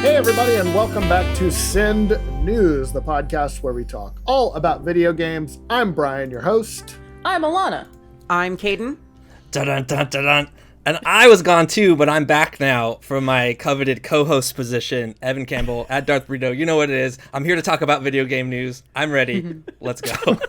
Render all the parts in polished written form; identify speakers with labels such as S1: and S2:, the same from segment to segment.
S1: Hey everybody, and welcome back to Send News, the podcast where we talk all about video games. I'm Brian, your host.
S2: I'm Alanah.
S3: I'm Caden.
S4: Dun, dun, dun, dun. And I was gone too, but I'm back now from my coveted co-host position, Evan Campbell at Darth Burrito. You know what it is. I'm here to talk about video game news. I'm ready. Let's go.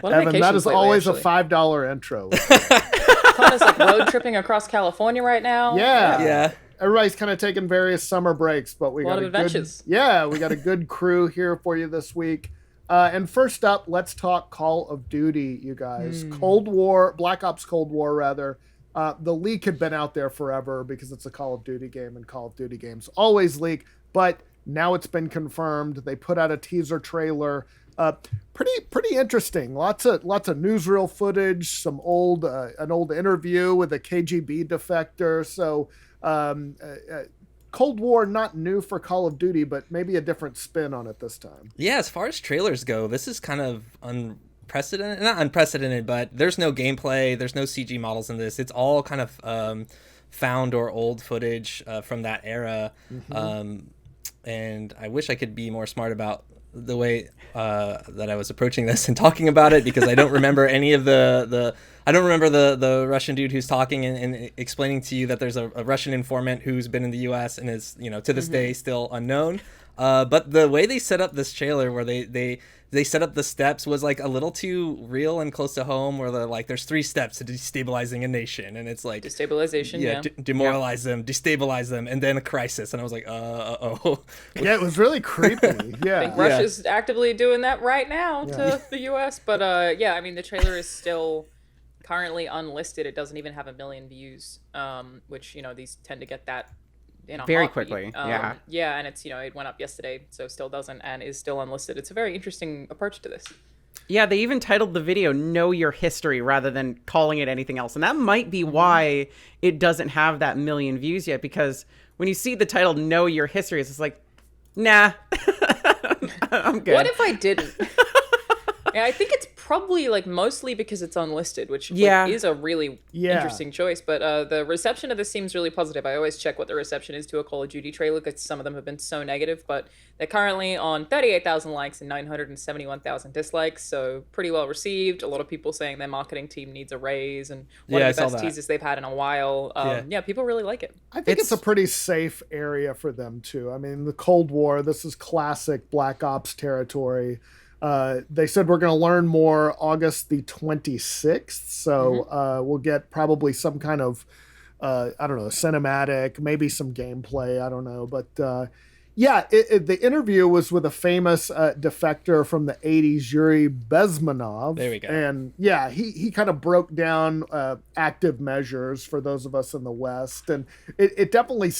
S1: Evan, that is always a $5 intro.
S2: Connor's like road tripping across California right now.
S1: Yeah. Everybody's kind of taking various summer breaks, but we got
S2: of adventures.
S1: we got a good crew here for you this week. And first up, let's talk Call of Duty, you guys. Black Ops Cold War, rather. The leak had been out there forever because it's a Call of Duty game, and Call of Duty games always leak. But now it's been confirmed. They put out a teaser trailer. Pretty interesting. Lots of newsreel footage. An old interview with a KGB defector. So Cold War, not new for Call of Duty, but maybe a different spin on it this time.
S4: Yeah, as far as trailers go, this is kind of unprecedented. Not unprecedented, but there's no gameplay. There's no CG models in this. It's all kind of found or old footage from that era. Mm-hmm. And I wish I could be more smart about the way that I was approaching this and talking about it, because I don't remember any of I don't remember the Russian dude who's talking and explaining to you that there's a Russian informant who's been in the U.S. and is, to this day still unknown. But the way they set up this trailer, where they set up the steps, was like a little too real and close to home, where they're like, there's 3 steps to destabilizing a nation, and it's like
S2: destabilization,
S4: demoralize them, destabilize them, and then a crisis. And I was like,
S1: Yeah, it was really creepy. Yeah,
S2: I think Russia's actively doing that right now to the U.S. But I mean, the trailer is still currently unlisted. It doesn't even have 1 million views, which these tend to get that
S3: very quickly.
S2: And it's it went up yesterday, so still doesn't, and is still unlisted. It's a very interesting approach to this.
S3: Yeah, they even titled the video "Know Your History" rather than calling it anything else, and that might be why it doesn't have that 1 million views yet. Because when you see the title "Know Your History," it's just like, nah, I'm good.
S2: What if I didn't? I think it's probably mostly because it's unlisted, which is a really interesting choice. But the reception of this seems really positive. I always check what the reception is to a Call of Duty trailer, because some of them have been so negative. But they're currently on 38,000 likes and 971,000 dislikes, so pretty well received. A lot of people saying their marketing team needs a raise, and one of the best teasers they've had in a while. People really like it.
S1: I think it's a pretty safe area for them too. I mean, the Cold War, this is classic Black Ops territory. They said we're going to learn more August the 26th, so we'll get probably some kind of, cinematic, maybe some gameplay, I don't know. But the interview was with a famous defector from the 80s, Yuri Bezmenov.
S4: There we go.
S1: And he kind of broke down active measures for those of us in the West, and it definitely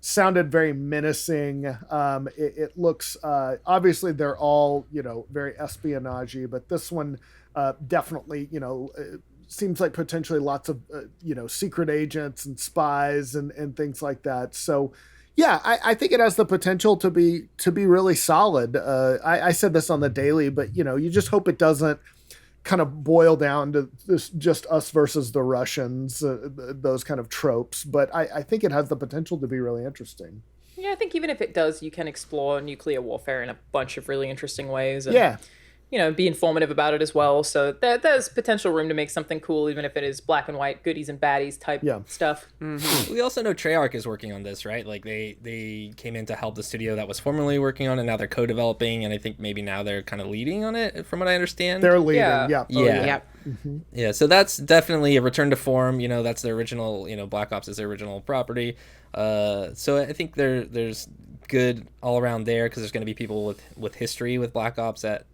S1: sounded very menacing. It looks, obviously they're all, very espionage-y, but this one definitely, seems like potentially lots of, secret agents and spies and things like that. So, I think it has the potential to be really solid. I said this on the Daily, but, you just hope it doesn't kind of boil down to this just us versus the Russians, those kind of tropes. But I think it has the potential to be really interesting.
S2: Yeah, I think even if it does, you can explore nuclear warfare in a bunch of really interesting ways. And, be informative about it as well. So there's potential room to make something cool, even if it is black and white, goodies and baddies type stuff.
S4: Mm-hmm. We also know Treyarch is working on this, right? Like they came in to help the studio that was formerly working on it. Now they're co-developing, and I think maybe now they're kind of leading on it, from what I understand.
S1: They're leading,
S4: Yeah.
S1: Mm-hmm.
S4: Yeah, so that's definitely a return to form. That's the original, Black Ops is their original property. So I think there's good all around there, because there's going to be people with history with Black Ops that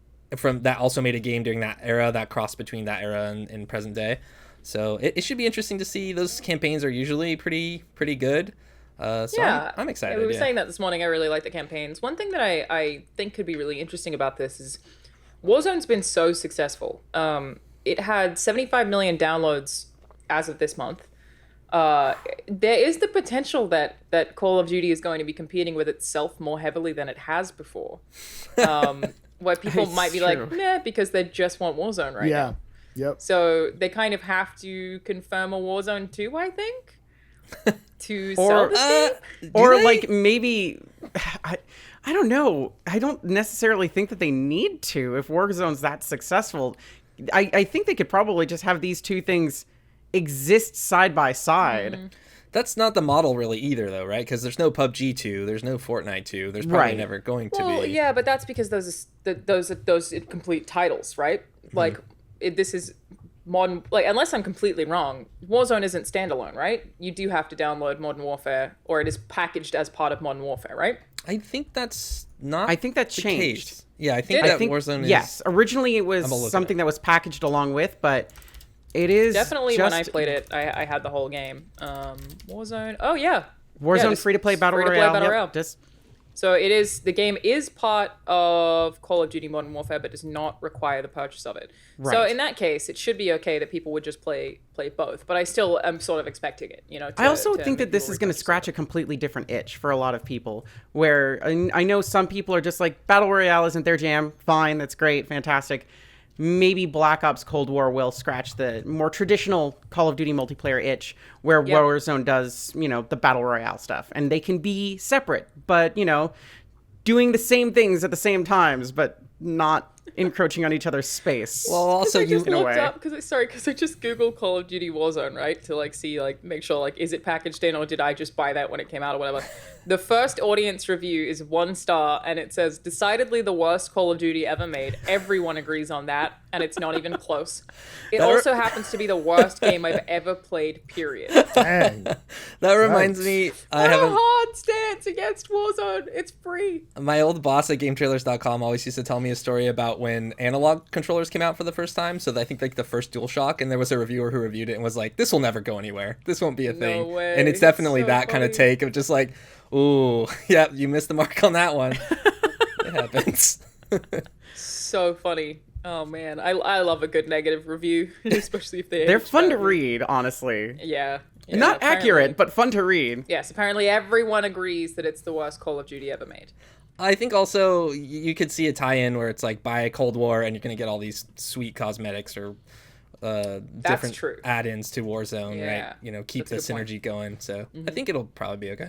S4: also made a game during that era, that cross between that era and present day. So it should be interesting to see. Those campaigns are usually pretty good. I'm excited.
S2: We were saying that this morning. I really like the campaigns. One thing that I think could be really interesting about this is Warzone's been so successful. It had 75 million downloads as of this month. There is the potential that Call of Duty is going to be competing with itself more heavily than it has before. Where people might be like, nah, because they just want Warzone right now.
S1: Yep.
S2: So they kind of have to confirm a Warzone 2, I think. to sell this game?
S3: Or like maybe I don't know. I don't necessarily think that they need to if Warzone's that successful. I think they could probably just have these two things exist side by side.
S4: That's not the model really either, though, right? Because there's no PUBG 2, there's no Fortnite 2, there's probably never going to be.
S2: Well, yeah, but that's because those are complete titles, right? Like, this is modern. Like, unless I'm completely wrong, Warzone isn't standalone, right? You do have to download Modern Warfare, or it is packaged as part of Modern Warfare, right?
S4: I think that's not.
S3: I think that
S4: the
S3: changed.
S4: Case. Yeah, I think that Warzone is.
S3: Yes, originally it was something that was packaged along with, but it is
S2: definitely
S3: just...
S2: when I played it, I had the whole game. Warzone. Oh yeah,
S3: Warzone free to play battle royale. Yep,
S2: so it is. The game is part of Call of Duty Modern Warfare, but does not require the purchase of it. Right. So in that case, it should be okay that people would just play both. But I still am sort of expecting it. You know.
S3: I also think that this is going to scratch a completely different itch for a lot of people. Where I know some people are just like, battle royale isn't their jam. Fine, that's great, fantastic. Maybe Black Ops Cold War will scratch the more traditional Call of Duty multiplayer itch where Warzone does, the Battle Royale stuff. And they can be separate, but, doing the same things at the same times, but not encroaching on each other's space.
S4: Well, also
S2: I just looked up because I just Googled Call of Duty Warzone, right, to see make sure is it packaged in or did I just buy that when it came out or whatever. The first audience review is 1 star and it says decidedly the worst Call of Duty ever made. Everyone agrees on that and it's not even close. It also happens to be the worst game I've ever played. Period.
S1: Dang.
S4: That reminds me. I have
S2: a hard stance against Warzone. It's free.
S4: My old boss at GameTrailers.com always used to tell me a story about when analog controllers came out for the first time. So I think the first DualShock, and there was a reviewer who reviewed it and was like, "This will never go anywhere. This won't be a thing."
S2: No way.
S4: And it's definitely
S2: So
S4: that kind of take of just like, "Ooh, yeah, you missed the mark on that one." It happens.
S2: So funny. Oh man, I love a good negative review, especially if
S3: they're fun to read, honestly.
S2: Yeah.
S3: Not accurate, but fun to read.
S2: Yes, apparently everyone agrees that it's the worst Call of Duty ever made.
S4: I think also you could see a tie-in where it's like buy Cold War and you're going to get all these sweet cosmetics or different add-ins to Warzone, right? Keep the synergy going. So I think it'll probably be okay.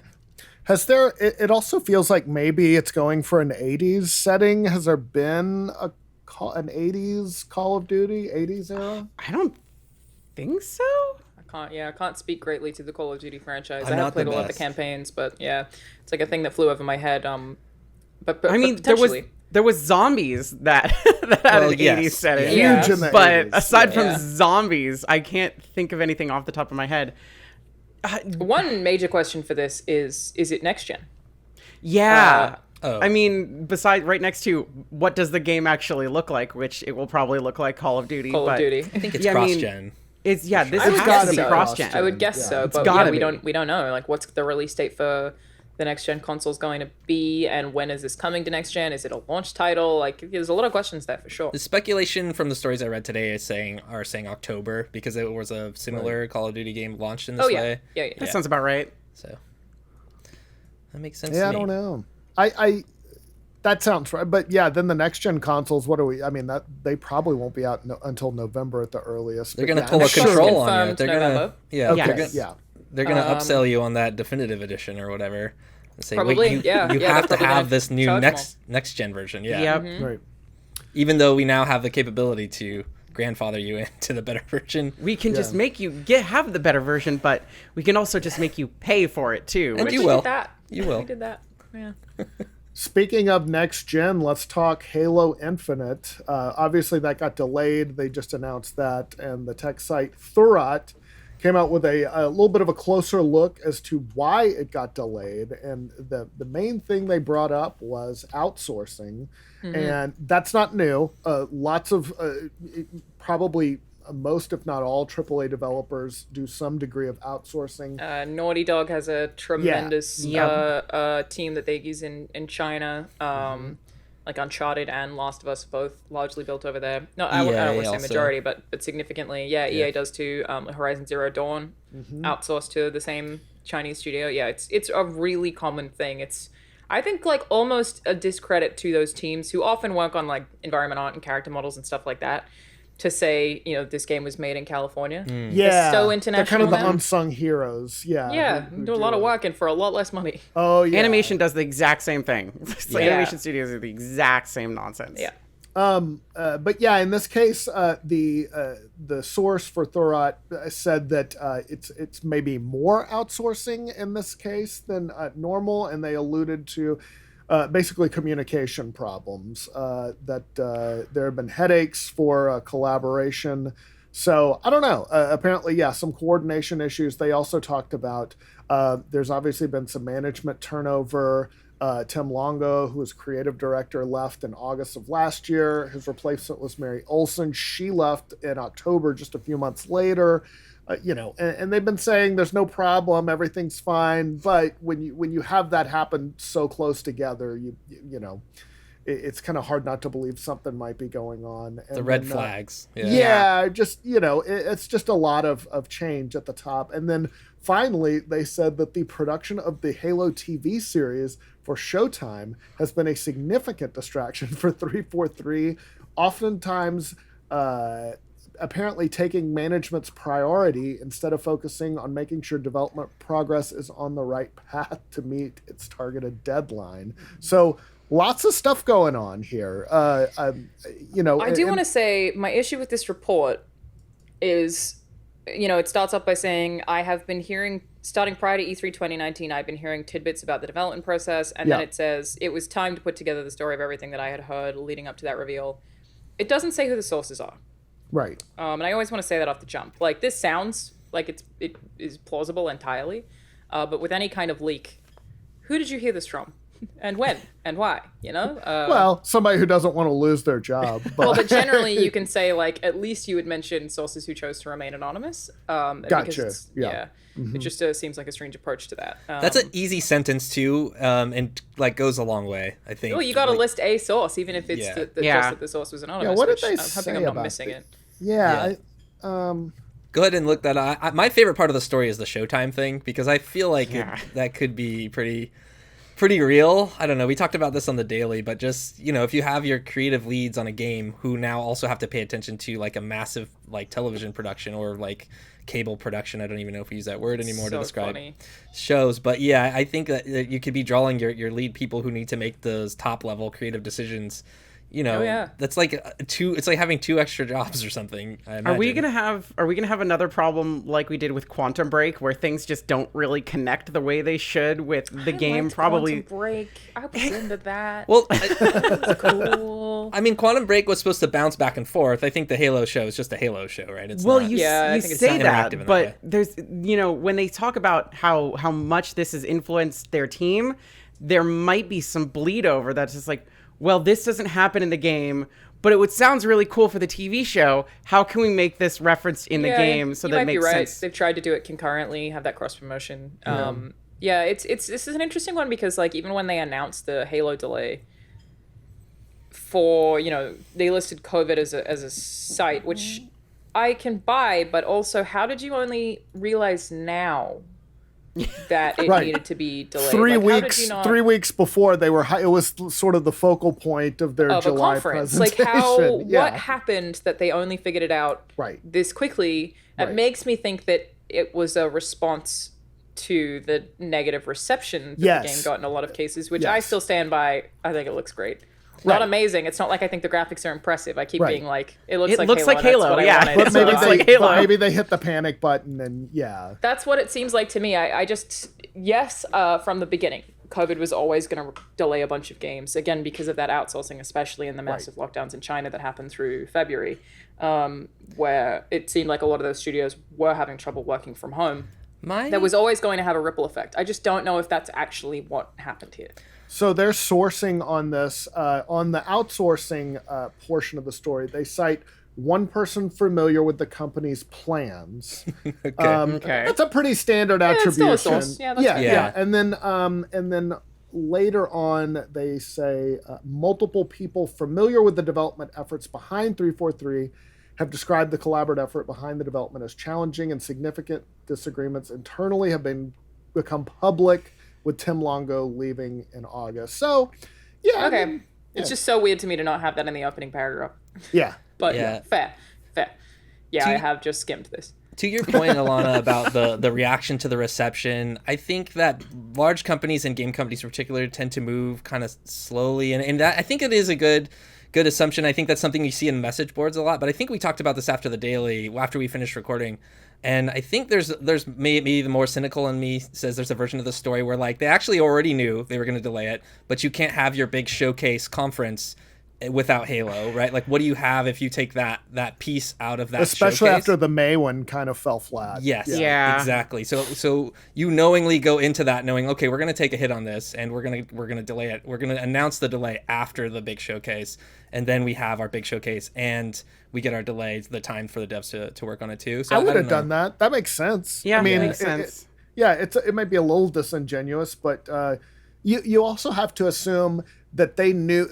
S1: It also feels like maybe it's going for an 80s setting. Has there been an 80s Call of Duty, 80s era?
S3: I don't think so.
S2: I can't speak greatly to the Call of Duty franchise. I have played a lot of the campaigns, but it's like a thing that flew over my head. But
S3: I mean, there was zombies that had an 80s setting.
S1: Huge in the
S3: but
S1: 80s.
S3: Aside from zombies, I can't think of anything off the top of my head.
S2: One major question for this is it next gen?
S3: Yeah. I mean, besides right next to what does the game actually look like, which it will probably look like Call of Duty.
S2: Of Duty.
S4: I think it's cross-gen.
S3: This has to be cross-gen.
S2: I would guess so, but we don't know. What's the release date for the next gen consoles going to be, and when is this coming to next gen? Is it a launch title? There's a lot of questions there for sure.
S4: The speculation from the stories I read today are saying October because it was a similar Call of Duty game launched in this way.
S2: Yeah.
S3: That sounds about right.
S4: So that makes sense.
S1: Yeah,
S4: to
S1: I
S4: me.
S1: don't know. I that sounds right, but then the next gen consoles. What are we? I mean, that they probably won't be out until November at the earliest.
S4: They're gonna pull a control on you. They're
S2: November.
S4: gonna they're gonna upsell you on that definitive edition or whatever. And say,
S2: probably,
S4: wait, you have to have this new next gen version. Yeah.
S3: Yep.
S2: Mm-hmm.
S1: Right.
S4: Even though we now have the capability to grandfather you into the better version,
S3: we can just make you have the better version, but we can also just make you pay for it too.
S4: And you will.
S2: You will. We did that. Yeah.
S1: Speaking of next gen, let's talk Halo Infinite. Obviously, that got delayed. They just announced that, and the tech site Thurrott came out with a little bit of a closer look as to why it got delayed. And the main thing they brought up was outsourcing, and that's not new. Lots of probably most, if not all, AAA developers do some degree of outsourcing.
S2: Naughty Dog has a tremendous team that they use in China. Like Uncharted and Last of Us, both largely built over there. No, I don't want to say majority, but significantly. Yeah, EA does too. Horizon Zero Dawn, outsourced to the same Chinese studio. Yeah, it's a really common thing. It's, I think, almost a discredit to those teams who often work on environment art and character models and stuff like that. to say, this game was made in California.
S1: Yeah,
S2: they're so international.
S1: They're kind of the
S2: now.
S1: unsung heroes. Yeah,
S2: Yeah, do a lot of work and for a lot less money.
S1: Oh yeah,
S3: Animation does the exact same thing. Animation studios are the exact same nonsense.
S2: Yeah.
S1: But yeah, in this case, the source for Thorat said that it's maybe more outsourcing in this case than normal, and they alluded to basically communication problems, that there have been headaches for collaboration. So I don't know. Apparently, yeah, some coordination issues. They also talked about there's obviously been some management turnover. Tim Longo, who was creative director, left in August of last year. His replacement was Mary Olson. She left in October, just a few months later. And they've been saying there's no problem, everything's fine. But when you have that happen so close together, it's kind of hard not to believe something might be going on. And
S4: the red flags.
S1: It's just a lot of change at the top. And then finally, they said that the production of the Halo TV series for Showtime has been a significant distraction for 343, oftentimes apparently taking management's priority instead of focusing on making sure development progress is on the right path to meet its targeted deadline. So lots of stuff going on here. I do
S2: want to say my issue with this report is, it starts off by saying, I have been hearing, starting prior to E3 2019, I've been hearing tidbits about the development process. And then it says, it was time to put together the story of everything that I had heard leading up to that reveal. It doesn't say who the sources are.
S1: Right.
S2: And I always want to say that off the jump. Like, this sounds like it is plausible entirely. But with any kind of leak, who did you hear this from? And when? And why?
S1: Well, somebody who doesn't want to lose their job.
S2: But generally you can say, like, at least you would mention sources who chose to remain anonymous.
S1: Gotcha. Yeah.
S2: Mm-hmm. It just seems like a strange approach to that.
S4: That's an easy sentence too, and goes a long way, I think.
S2: Well, you got to list a source, even if it's just that the source was anonymous.
S1: Yeah, what did they
S2: I'm
S1: say
S2: hoping I'm not
S1: about
S2: missing it.
S1: Yeah.
S4: Go ahead and look that up. My favorite part of the story is the Showtime thing, because I feel like that could be pretty real. I don't know. We talked about this on the daily, but just, if you have your creative leads on a game who now also have to pay attention to like a massive like television production or like cable production. I don't even know if we use that word anymore to describe shows. But yeah, I think that you could be drawing your lead people who need to make those top level creative decisions. That's like it's like having 2 extra jobs or something.
S3: Are we gonna have another problem like we did with Quantum Break, where things just don't really connect the way they should with the game? Probably
S2: Quantum Break. I was into that.
S4: Well,
S2: that was cool.
S4: I mean, Quantum Break was supposed to bounce back and forth. I think the Halo show is just a Halo show, right? It's
S3: well,
S4: not,
S3: you say that, but there's when they talk about how much this has influenced their team, there might be some bleed over that's just like, well, this doesn't happen in the game, but it sounds really cool for the TV show. How can we make this reference in the game so that it makes sense?
S2: They've tried to do it concurrently, have that cross promotion. This is an interesting one because like even when they announced the Halo delay for, they listed COVID as a site, which I can buy, but also how did you only realize now that it needed to be delayed?
S1: 3 weeks before it was sort of the focal point of their July
S2: conference.
S1: presentation.
S2: What happened that they only figured it out this quickly? It makes me think that it was a response to the negative reception that the game got in a lot of cases, which I still stand by. I think it looks great. Not amazing. It's not like I think the graphics are impressive. I keep being like, it looks like Halo.
S1: But maybe they hit the panic button and
S2: That's what it seems like to me. I just, from the beginning, COVID was always going to delay a bunch of games, again, because of that outsourcing, especially in the massive lockdowns in China that happened through February, where it seemed like a lot of those studios were having trouble working from home. That was always going to have a ripple effect. I just don't know if that's actually what happened here.
S1: So they're sourcing on this, on the outsourcing portion of the story. They cite one person familiar with the company's plans. Okay. That's a pretty standard attribution.
S2: It's still a source.
S1: Yeah. And then later on, they say multiple people familiar with the development efforts behind 343 have described the collaborative effort behind the development as challenging, and significant disagreements internally have become public, with Tim Longo leaving in August. So, yeah.
S2: Okay. It's just so weird to me to not have that in the opening paragraph.
S1: Yeah.
S2: But fair. fair. Yeah, I have just skimmed this.
S4: To your point, Alanah, about the reaction to the reception, I think that large companies and game companies in particular tend to move kind of slowly, and that, I think it is a good assumption. I think that's something you see in message boards a lot, but I think we talked about this after the daily, after we finished recording, and I think there's maybe the more cynical in me says there's a version of the story where like they actually already knew they were going to delay it, but you can't have your big showcase conference without Halo, right? Like, what do you have if you take that piece out of that
S1: especially
S4: showcase?
S1: after the May one kind of fell flat?
S4: Yes,
S3: Yeah.
S4: exactly. So you knowingly go into that knowing, okay, we're going to take a hit on this, and we're going to delay it. We're going to announce the delay after the big showcase, and then we have our big showcase, and we get our delay, the time for the devs to work on it too. So
S1: I would have done that. That makes sense.
S3: Yeah,
S1: I mean,
S3: makes sense.
S1: It might be a little disingenuous, but you also have to assume that they knew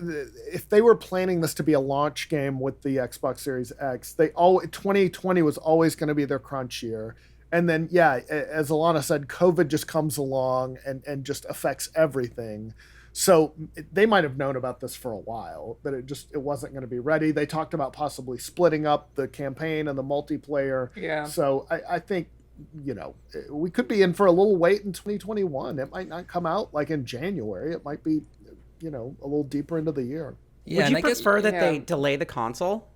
S1: if they were planning this to be a launch game with the Xbox Series X, 2020 was always going to be their crunch year. And then, as Alanah said, COVID just comes along and just affects everything. So they might have known about this for a while, that it wasn't going to be ready. They talked about possibly splitting up the campaign and the multiplayer.
S2: Yeah.
S1: So I think, we could be in for a little wait in 2021. It might not come out like in January. It might be, a little deeper into the year.
S3: Would you prefer that they delay the console?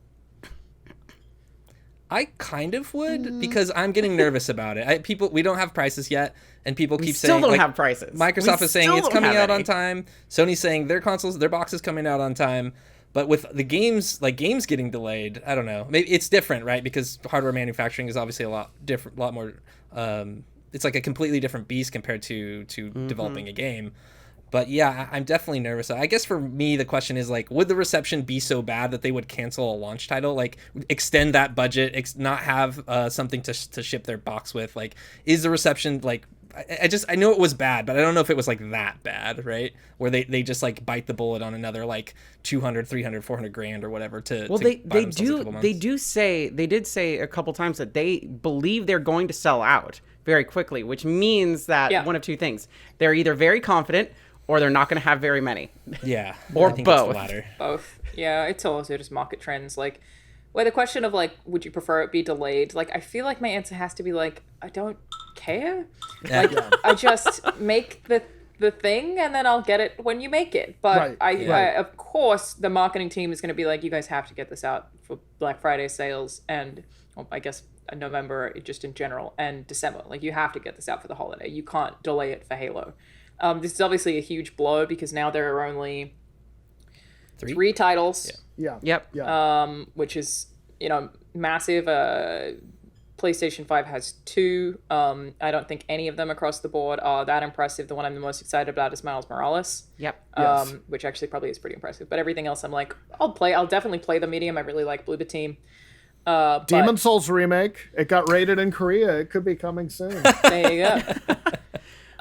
S4: I kind of would, because I'm getting nervous about it. We don't have prices yet, and people keep saying
S3: still don't have prices.
S4: Microsoft is saying it's coming out on time. Sony's saying their box is coming out on time. But with the games getting delayed, I don't know. Maybe it's different, right? Because hardware manufacturing is obviously a lot more. It's like a completely different beast compared to developing a game. But yeah, I'm definitely nervous. I guess for me, the question is like, would the reception be so bad that they would cancel a launch title? Like, extend that budget, not have something to ship their box with? Like, is the reception like? I know it was bad, but I don't know if it was like that bad, right? Where they just like bite the bullet on another like 200, 300, 400 grand or whatever
S3: they did say a couple times that they believe they're going to sell out very quickly, which means that one of two things: they're either very confident or they're not going to have very many.
S4: Yeah,
S3: or
S4: I think
S3: both.
S4: It's the latter.
S2: Both. Yeah, it's also just market trends. Like, where the question of like, would you prefer it be delayed? Like, I feel like my answer has to be like, I don't care. Like, I just make the thing and then I'll get it when you make it. But I of course, the marketing team is going to be like, you guys have to get this out for Black Friday sales and I guess November just in general and December. Like, you have to get this out for the holiday. You can't delay it for Halo. This is obviously a huge blow because now there are only three titles. Which is, massive. PlayStation 5 has 2. I don't think any of them across the board are that impressive. The one I'm the most excited about is Miles Morales. Which actually probably is pretty impressive. But everything else I'm like, I'll definitely play the medium. I really like Bloober Team.
S1: Demon Souls remake. It got rated in Korea. It could be coming soon.
S2: There you go.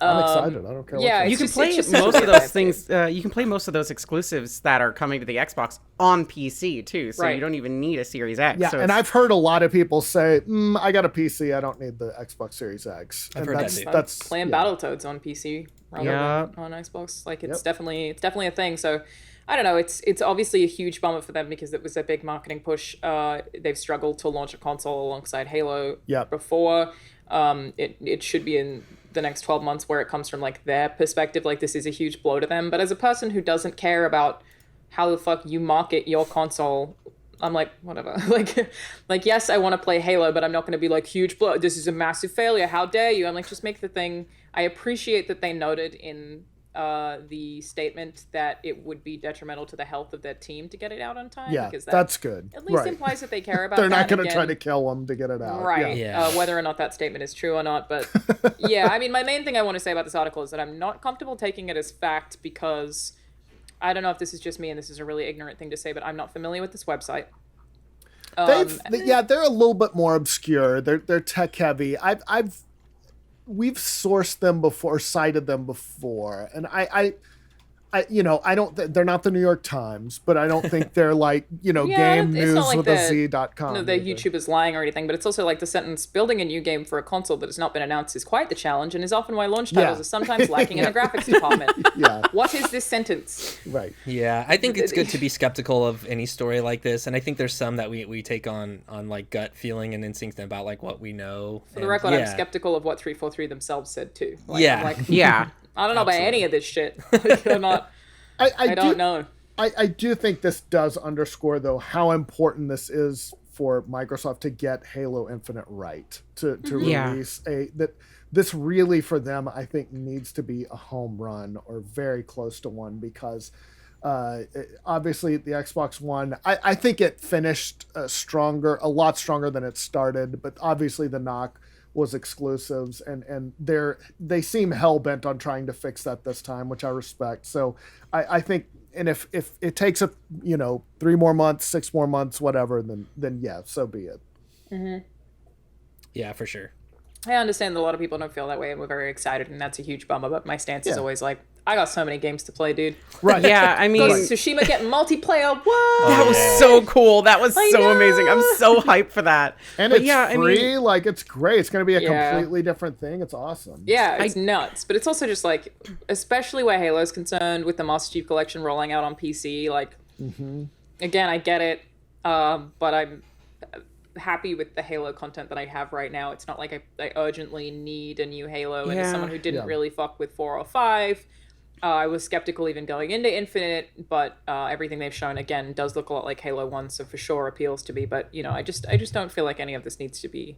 S1: I'm excited. I don't care.
S2: Yeah,
S3: you can play most of those things. You can play most of those exclusives that are coming to the Xbox on PC too. So you don't even need a Series X.
S1: Yeah, and I've heard a lot of people say, "I got a PC. I don't need the Xbox Series X."
S4: I've heard
S2: that's playing Battletoads on PC rather than on Xbox. Like, it's definitely a thing. So I don't know. It's obviously a huge bummer for them because it was a big marketing push. They've struggled to launch a console alongside Halo before. It should be in the next 12 months where it comes from like their perspective, like this is a huge blow to them. But as a person who doesn't care about how the fuck you market your console, I'm like, whatever. like yes, I want to play Halo, but I'm not going to be like, huge blow, this is a massive failure, how dare you. I'm like, just make the thing. I appreciate that they noted in the statement that it would be detrimental to the health of their team to get it out on time.
S1: Yeah,
S2: because
S1: that's good.
S2: At least implies that they care about
S1: They're not
S2: that.
S1: going to try to kill them to get it out.
S2: Right.
S1: Yeah.
S2: Whether or not that statement is true or not. But yeah, I mean, my main thing I want to say about this article is that I'm not comfortable taking it as fact because I don't know if this is just me and this is a really ignorant thing to say, but I'm not familiar with this website.
S1: They're a little bit more obscure. They're tech heavy. We've sourced them before, cited them before, and I don't. They're not the New York Times, but I don't think they're like
S2: Yeah,
S1: game
S2: it's not
S1: news
S2: like
S1: with a z.com.
S2: no, the YouTube is lying or anything, but it's also like the sentence, building a new game for a console that has not been announced is quite the challenge and is often why launch titles are sometimes lacking in the graphics department.
S1: Yeah.
S2: What is this sentence?
S1: Right.
S4: Yeah, I think it's good to be skeptical of any story like this, and I think there's some that we take on like gut feeling and instinct about like what we know.
S2: For the record, I'm skeptical of what 343 themselves said too. Like,
S4: Yeah.
S2: I'm like,
S3: Yeah.
S2: I don't know about any of this shit. They're not. I don't know.
S1: I do think this does underscore, though, how important this is for Microsoft to get Halo Infinite right, to release that this really, for them, I think needs to be a home run or very close to one, because obviously the Xbox One, I think it finished a lot stronger than it started, but obviously the knock was exclusives, and they seem hell-bent on trying to fix that this time, which I respect. So I think, and if it takes 3 more months, 6 more months, whatever, then yeah, so be it.
S2: Mm-hmm.
S4: Yeah, for sure.
S2: I understand that a lot of people don't feel that way, and we're very excited, and that's a huge bummer. But my stance is always like, I got so many games to play, dude.
S1: Right.
S3: Yeah, I mean,
S2: Ghost of Tsushima getting multiplayer. What?
S3: that was so cool. That was so amazing. I'm so hyped for that.
S1: And
S3: but
S1: it's free. Like, it's great. It's going to be a completely different thing. It's awesome.
S2: Yeah, it's nuts. But it's also just like, especially where Halo's concerned, with the Master Chief Collection rolling out on PC. Like, again, I get it, but I'm happy with the Halo content that I have right now. It's not like I urgently need a new Halo. And as someone who didn't really fuck with 4 or 5, I was skeptical even going into Infinite, but everything they've shown, again, does look a lot like Halo 1, so for sure appeals to me. But, I just don't feel like any of this needs to be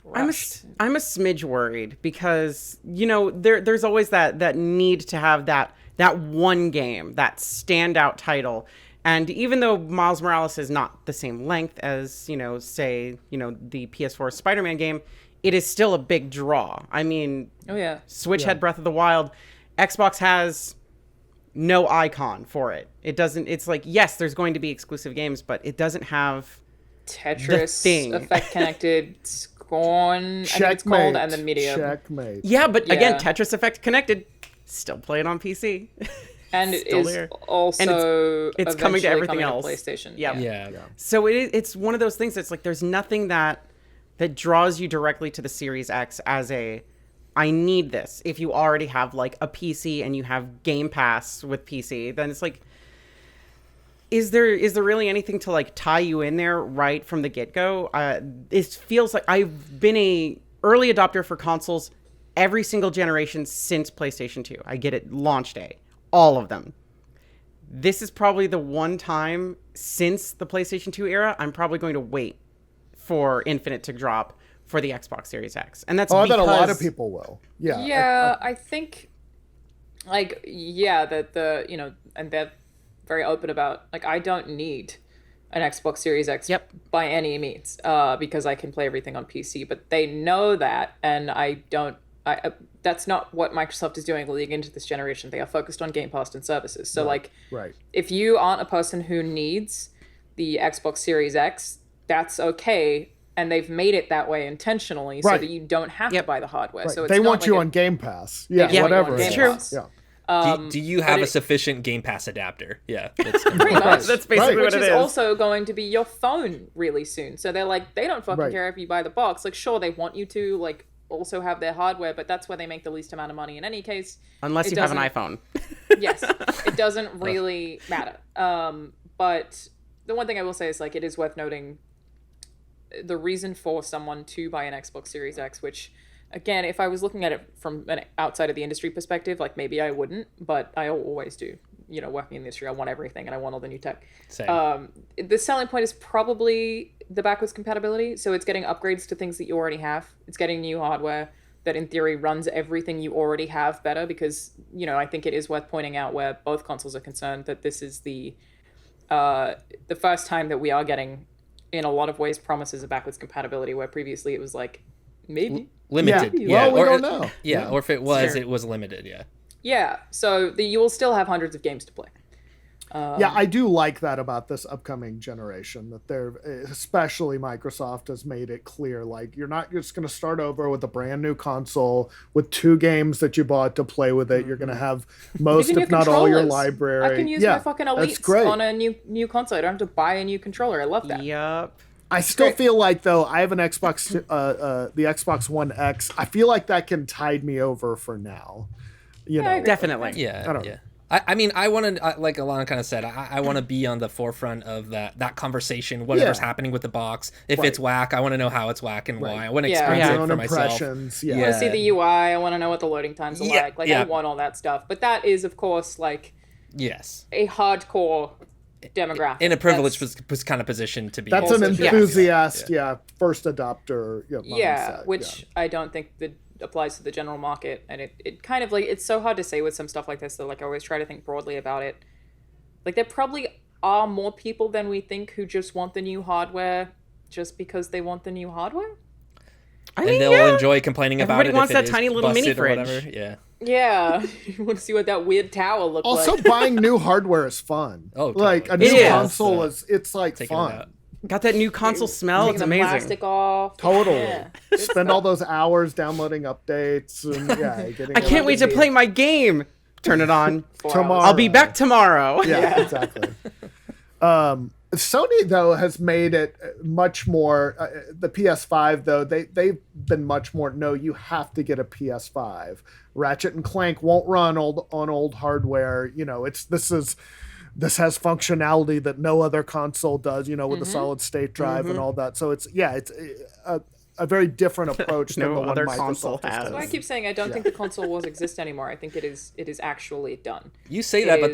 S2: rushed.
S3: I'm a smidge worried because, there's always that need to have that one game, that standout title. And even though Miles Morales is not the same length as, say, the PS4 Spider-Man game, it is still a big draw. I mean, Switch had Breath of the Wild. Xbox has no icon for it. It's like, yes, there's going to be exclusive games, but it doesn't have
S2: Tetris Effect Connected, Scorn, I think it's called, and the Medium.
S1: Checkmate.
S3: Yeah, but again, Tetris Effect Connected, still play it on PC.
S2: And it is also
S3: and it's coming to everything else.
S2: PlayStation.
S3: Yeah. So it's one of those things that's like, there's nothing that draws you directly to the Series X as I need this. If you already have like a PC and you have Game Pass with PC, then it's like, is there really anything to like tie you in there right from the get-go? It feels like I've been a early adopter for consoles every single generation since PlayStation 2. I get it launch day, all of them. This is probably the one time since the PlayStation 2 era I'm probably going to wait for Infinite to drop for the Xbox Series X. And that's because...
S1: I bet a lot of people will. Yeah.
S2: Yeah, I think, like, that and they're very open about, like, I don't need an Xbox Series X by any means, because I can play everything on PC. But they know that, and that's not what Microsoft is doing leading into this generation. They are focused on Game Pass and services. So, if you aren't a person who needs the Xbox Series X, that's okay. And they've made it that way intentionally so that you don't have to buy the hardware.
S1: Right.
S2: So it's
S1: they
S2: not
S1: want
S2: like
S1: you on Game Pass. Yeah, whatever.
S2: Game
S3: True.
S2: Pass.
S1: Yeah.
S4: Do you have a sufficient Game Pass adapter? Yeah. That's
S2: pretty much.
S3: That's basically what
S2: Which
S3: it
S2: is
S3: is.
S2: also going to be your phone really soon. So they're like, they don't fucking
S1: Right.
S2: care if you buy the box. Like, sure, they want you to, like, also have their hardware, but that's where they make the least amount of money in any case.
S3: Unless you have an iPhone.
S2: Yes. It doesn't really matter. But the one thing I will say is, like, it is worth noting the reason for someone to buy an Xbox Series X, which, again, if I was looking at it from an outside of the industry perspective, like, maybe I wouldn't, but I always do. Working in the industry, I want everything and I want all the new tech.
S4: Same.
S2: The selling point is probably the backwards compatibility. So it's getting upgrades to things that you already have. It's getting new hardware that in theory runs everything you already have better, because, I think it is worth pointing out, where both consoles are concerned, that this is the first time that we are getting, in a lot of ways, promises of backwards compatibility, where previously it was like, maybe.
S4: Limited.
S1: Yeah. Well, we don't know.
S4: Or if it was, it was limited,
S2: Yeah, so you will still have hundreds of games to play.
S1: Yeah, I do like that about this upcoming generation, that they're, especially Microsoft has made it clear, like, you're not just going to start over with a brand new console with 2 games that you bought to play with it. You're going to have most, if not all, your library.
S2: I can use my fucking Elites on a new console. I don't have to buy a new controller. I love that.
S3: Yep.
S1: I still feel like, though, I have an Xbox, the Xbox One X. I feel like that can tide me over for now. You know,
S3: definitely.
S4: Yeah,
S1: I don't
S4: know. I mean, I want to, like Alanah kind of said, I want to be on the forefront of that conversation, whatever's happening with the box. If it's whack, I want to know how it's whack and why. I want to experience it for myself.
S2: I want to see the UI. I want to know what the loading times are like. Like, I want all that stuff. But that is, of course, like, a hardcore demographic.
S4: In a privileged kind of position to be.
S1: That's an enthusiast, first adopter.
S2: Which I don't think applies to the general market, and it kind of, like, it's so hard to say with some stuff like this, that, like, I always try to think broadly about it. Like, there probably are more people than we think who just want the new hardware just because they want the new hardware.
S3: I mean,
S4: they'll enjoy complaining about it.
S3: Everybody wants that tiny little mini fridge.
S2: Yeah, you want to see what that weird tower looks like.
S1: Also, buying new hardware is fun.
S4: Oh, totally.
S1: Like, a new console it's like fun.
S3: Got that new console smell. It's amazing.
S2: The plastic off.
S1: Totally. Spend all those hours downloading updates and getting.
S3: I can't wait to play my game. Turn it on
S1: tomorrow.
S3: I'll be back tomorrow.
S1: Yeah, exactly. Sony, though, has made it much more. The PS5, though, they've been much more. No, you have to get a PS5. Ratchet and Clank won't run on old hardware. You know, this has functionality that no other console does, with the solid state drive and all that. So it's a very different approach than the other console has.
S2: That's why I keep saying I don't think the console wars exist anymore. I think it is actually done.
S4: You say that, but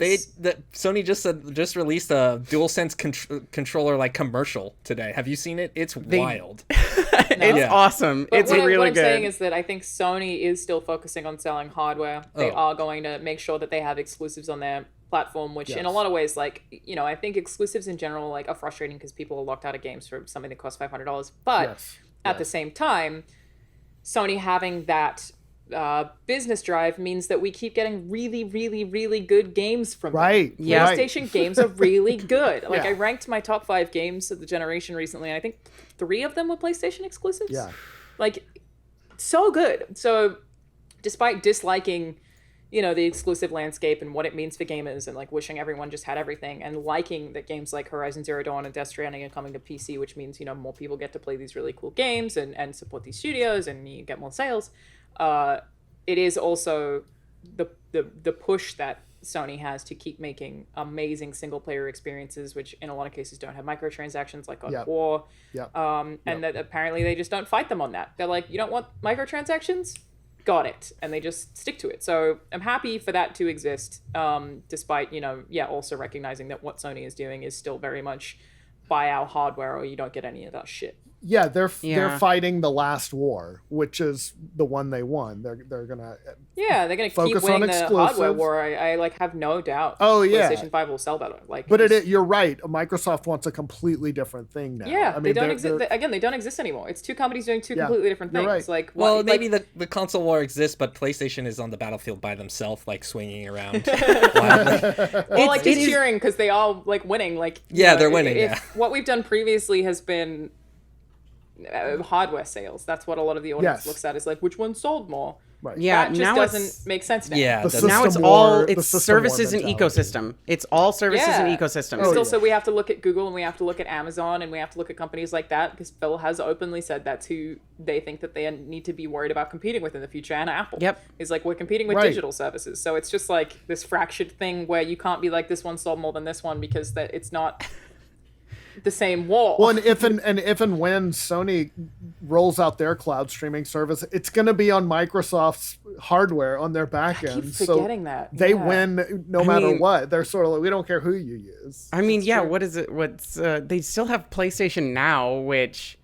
S4: Sony just released a DualSense controller like commercial today. Have you seen it? It's wild.
S3: It's awesome. But it's really good. What I'm saying
S2: is that I think Sony is still focusing on selling hardware. They are going to make sure that they have exclusives on their platform, which in a lot of ways, like, I think exclusives in general, like, are frustrating because people are locked out of games for something that costs $500. But at the same time, Sony having that business drive means that we keep getting really, really, really good games from them. PlayStation games are really good. Like, I ranked my top 5 games of the generation recently, and I think 3 of them were PlayStation exclusives.
S1: Yeah.
S2: Like, so good. So, despite disliking the exclusive landscape and what it means for gamers, and, like, wishing everyone just had everything, and liking that games like Horizon Zero Dawn and Death Stranding are coming to PC, which means, more people get to play these really cool games and support these studios, and you get more sales. It is also the push that Sony has to keep making amazing single player experiences, which in a lot of cases don't have microtransactions, like God of War. And that apparently they just don't fight them on that. They're like, you don't want microtransactions? Got it. And they just stick to it. So I'm happy for that to exist, despite, also recognizing that what Sony is doing is still very much buy our hardware or you don't get any of that shit.
S1: Yeah, they're fighting the last war, which is the one they won. They're gonna
S2: keep winning the hardware war. I like have no doubt.
S1: Oh yeah,
S2: PlayStation 5 will sell better. Like,
S1: but you're right. Microsoft wants a completely different thing now.
S2: Yeah, I mean, they don't exist. Again, they don't exist anymore. It's 2 companies doing 2 completely different things.
S1: Right.
S2: Like,
S4: maybe the console war exists, but PlayStation is on the battlefield by themselves, like swinging around. Well,
S2: just cheering because they all like winning. Like,
S4: they're winning.
S2: What we've done previously has been hardware sales. That's what a lot of the audience looks at, is like, which one sold more.
S1: Right.
S2: Yeah, that just doesn't make sense now.
S4: Yeah,
S3: now it's services and ecosystem. It's all services and ecosystem.
S2: So we have to look at Google and we have to look at Amazon and we have to look at companies like that, because Phil has openly said that's who they think that they need to be worried about competing with in the future. And Apple is like, we're competing with digital services. So it's just like this fractured thing where you can't be like, this one sold more than this one, because that it's not the same wall.
S1: Well, and if and when Sony rolls out their cloud streaming service, it's going to be on Microsoft's hardware on their back end.
S2: I keep forgetting that.
S1: They win no matter what. They're sort of like, we don't care who you use.
S3: I mean, what is it? They still have PlayStation Now, which